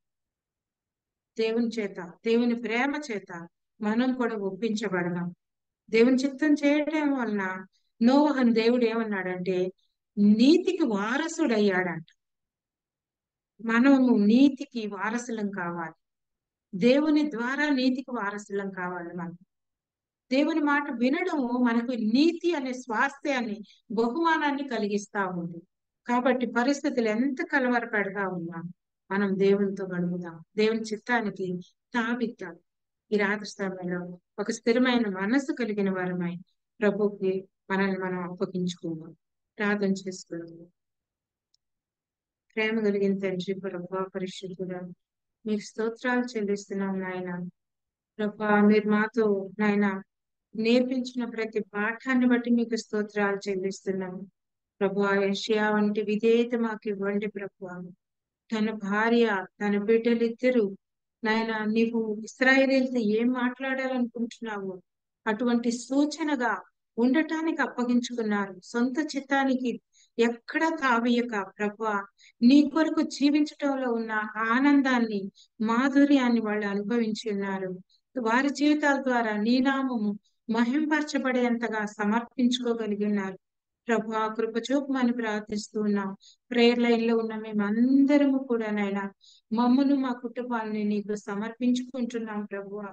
Speaker 1: దేవుని చేత, దేవుని ప్రేమ చేత మనం కూడా ఒప్పించబడదాం. దేవుని చిత్తం చేయడం వలన నోవహును దేవుడు ఏమన్నాడంటే నీతికి వారసుడయ్యాడంట. మనము నీతికి వారసులం కావాలి. దేవుని ద్వారా నీతికి వారసులం కావాలి మనం. దేవుని మాట వినడము మనకు నీతి అనే స్వాస్థ్యాన్ని, బహుమానాన్ని కలిగిస్తా ఉంది. కాబట్టి పరిస్థితులు ఎంత కలవరపెడతా ఉన్నా మనం దేవునితో గడుపుదాం. దేవుని చిత్తానికి తావిద్దాం. ఈ రాత్రి సమయంలో ఒక స్థిరమైన మనస్సు కలిగిన వారమై ప్రభుకి మనల్ని మనం అప్పగించుకుందాం. ప్రార్థన చేసుకుందాం. ప్రేమ కలిగిన తండ్రి, ప్రభా, పరిశుద్ధుడా, మీకు స్తోత్రాలు చెల్లిస్తున్నాం నాయన. ప్రభా, మీరు మాతో నాయన నేర్పించిన ప్రతి పాఠాన్ని బట్టి మీకు స్తోత్రాలు చెల్లిస్తున్నాం. ప్రభా, యెషయా వంటి విధేయత మాకు ఇవ్వండి ప్రభా. తన భార్య, తన బిడ్డలిద్దరూ నాయన నీవు ఇశ్రాయేలీయులతో ఏం మాట్లాడాలనుకుంటున్నావు అటువంటి సూచనగా ఉండటానికి అప్పగించుకున్నారు. సొంత చిత్తానికి ఎక్కడ తావీయక ప్రభా, నీ కొరకు జీవించటంలో ఉన్న ఆనందాన్ని, మాధుర్యాన్ని వాళ్ళు అనుభవించి ఉన్నారు. వారి జీవితాల ద్వారా నీ నామము మహింపరచబడేంతగా సమర్పించుకోగలిగి ఉన్నారు. ప్రభా, కృప చూపమని ప్రార్థిస్తూ ఉన్నాం. ప్రేయర్ లైన్ లో ఉన్న మేమందరము కూడా నాయన మమ్మను, మా కుటుంబాలని నీకు సమర్పించుకుంటున్నాం ప్రభువా.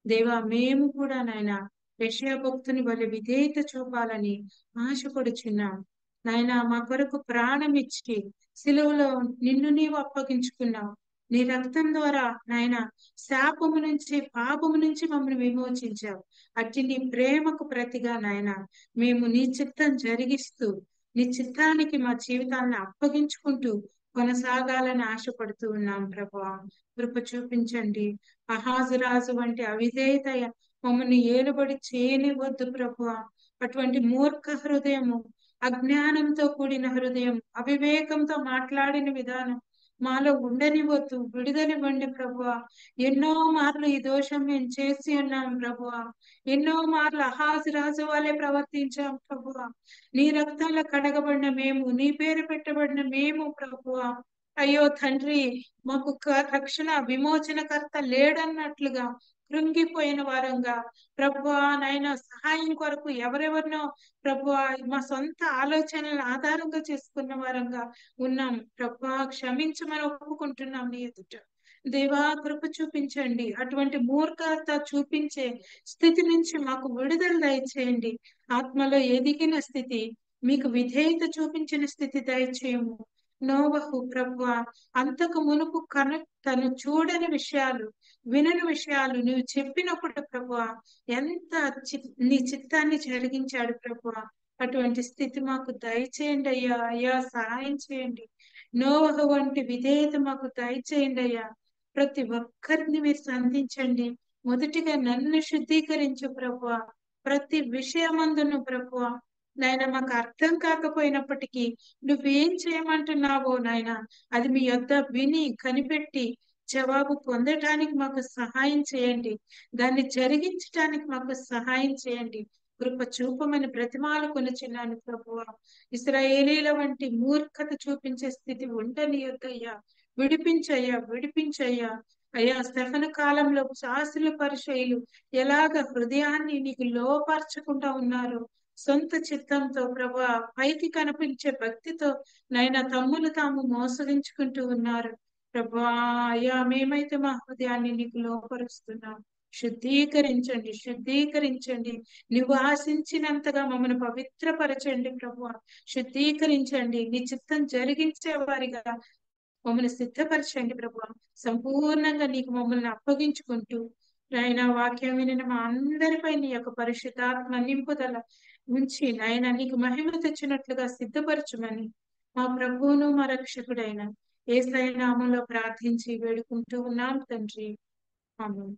Speaker 1: దేవా, మేము కూడా నాయన యెషయా భక్తుని వలె విధేయత చూపాలని ఆశపడుచున్నాం. నాయన మా కొరకు ప్రాణం ఇచ్చి సిలువలో నిన్ను నీవు అప్పగించుకున్నావు. నీ రక్తం ద్వారా నాయన శాపము నుంచి, పాపము నుంచి మమ్మల్ని విమోచించావు. అట్టి నీ ప్రేమకు ప్రతిగా నాయన మేము నీ చిత్తం జరిగిస్తూ, నీ చిత్తానికి మా జీవితాలను అప్పగించుకుంటూ కొనసాగాలని ఆశపడుతూ ఉన్నాం ప్రభువా. కృప చూపించండి. అహాజురాజు వంటి అవిధేయత మమ్మల్ని ఏలుబడి చేయనివద్దు ప్రభువా. అటువంటి మూర్ఖ హృదయము, అజ్ఞానంతో కూడిన హృదయం, అవివేకంతో మాట్లాడిన విధానం మాలో ఉండనివద్దు. విడుదలివ్వండి ప్రభువా. ఎన్నో మార్లు ఈ దోషం మేము చేసి ఉన్నాం ప్రభువా. ఎన్నో మార్లు అహాజురాజు వాళ్ళే ప్రవర్తించాం ప్రభువా. నీ రక్తంలో కడగబడిన మేము, నీ పేరు పెట్టబడిన మేము ప్రభువా. అయ్యో తండ్రి, మాకు రక్షణ విమోచనకర్త లేడన్నట్లుగా కృంగిపోయిన వారంగా ప్రభువా నాయన సహాయం కొరకు ఎవరెవరినో ప్రభువా మా సొంత ఆలోచనలను ఆధారంగా చేసుకున్న వారంగా ఉన్నాం ప్రభువా. క్షమించమని ఒప్పుకుంటున్నాం నీ ఎదుట. దేవా, కృప చూపించండి. అటువంటి మూర్ఖత చూపించే స్థితి నుంచి మాకు విడుదల దయచేయండి. ఆత్మలో ఎదిగిన స్థితి, మీకు విధేయత చూపించిన స్థితి దయచేయము. నోవహు ప్రభువా, అంతకు మునుపు తను చూడని విషయాలు, వినని విషయాలు నువ్వు చెప్పినప్పుడు ప్రభువా ఎంత నీ చిత్తాన్ని జరిగించాడు ప్రభువా. అటువంటి స్థితి మాకు దయచేయండి అయ్యా. అయ్యా, సహాయం చేయండి. నోవహు వంటి విధేయత మాకు దయచేయండి అయ్యా. ప్రతి ఒక్కరిని మీరు సంధించండి. మొదటిగా నన్ను శుద్ధీకరించు ప్రభువా. ప్రతి విషయమందును ప్రభువా నాయన మాకు అర్థం కాకపోయినప్పటికీ నువ్వేం చేయమంటున్నావో నాయన అది మీ యొద్ద విని కనిపెట్టి జవాబు పొందటానికి మాకు సహాయం చేయండి. దాన్ని జరిగించటానికి మాకు సహాయం చేయండి. కృప చూపమని బ్రతిమాలు కొనుచున్నాను ప్రభువా. ఇశ్రాయేలీల వంటి మూర్ఖత చూపించే స్థితి ఉండనియొద్దయ్యా. విడిపించయ్యా, విడిపించయ్యా. అయ్యా, స్తెఫను కాలంలో శాస్త్రుల పరిచయులు ఎలాగ హృదయాన్ని నీకు లోపరచకుండా ఉన్నారు. సొంత చిత్తంతో ప్రభా, పైకి కనిపించే భక్తితో నైనా తమ్ములు తాము మోసగించుకుంటూ ఉన్నారు ప్రభా. అయ్యా, మేమైతే మా హృదయాన్ని నీకు లోపరుస్తున్నాం. శుద్ధీకరించండి, శుద్ధీకరించండి. నువ్వు ఆశించినంతగా మమ్మల్ని పవిత్రపరచండి ప్రభా. శుద్ధీకరించండి. నీ చిత్తం జరిగించే వారిగా మమ్మల్ని సిద్ధపరచండి ప్రభా. సంపూర్ణంగా నీకు మమ్మల్ని అప్పగించుకుంటూ నాయన వాక్యం వినిన మా అందరిపై నీ యొక్క పరిశుద్ధాత్మ నింపుదల ఉంచి నాయన నీకు మహిమ తెచ్చినట్లుగా సిద్ధపరచుమని మా ప్రభువును మా రక్షకుడైన యేసయ్య నామంలో ప్రార్థించి వేడుకుంటూ ఉన్నాం తండ్రి. ఆమేన్.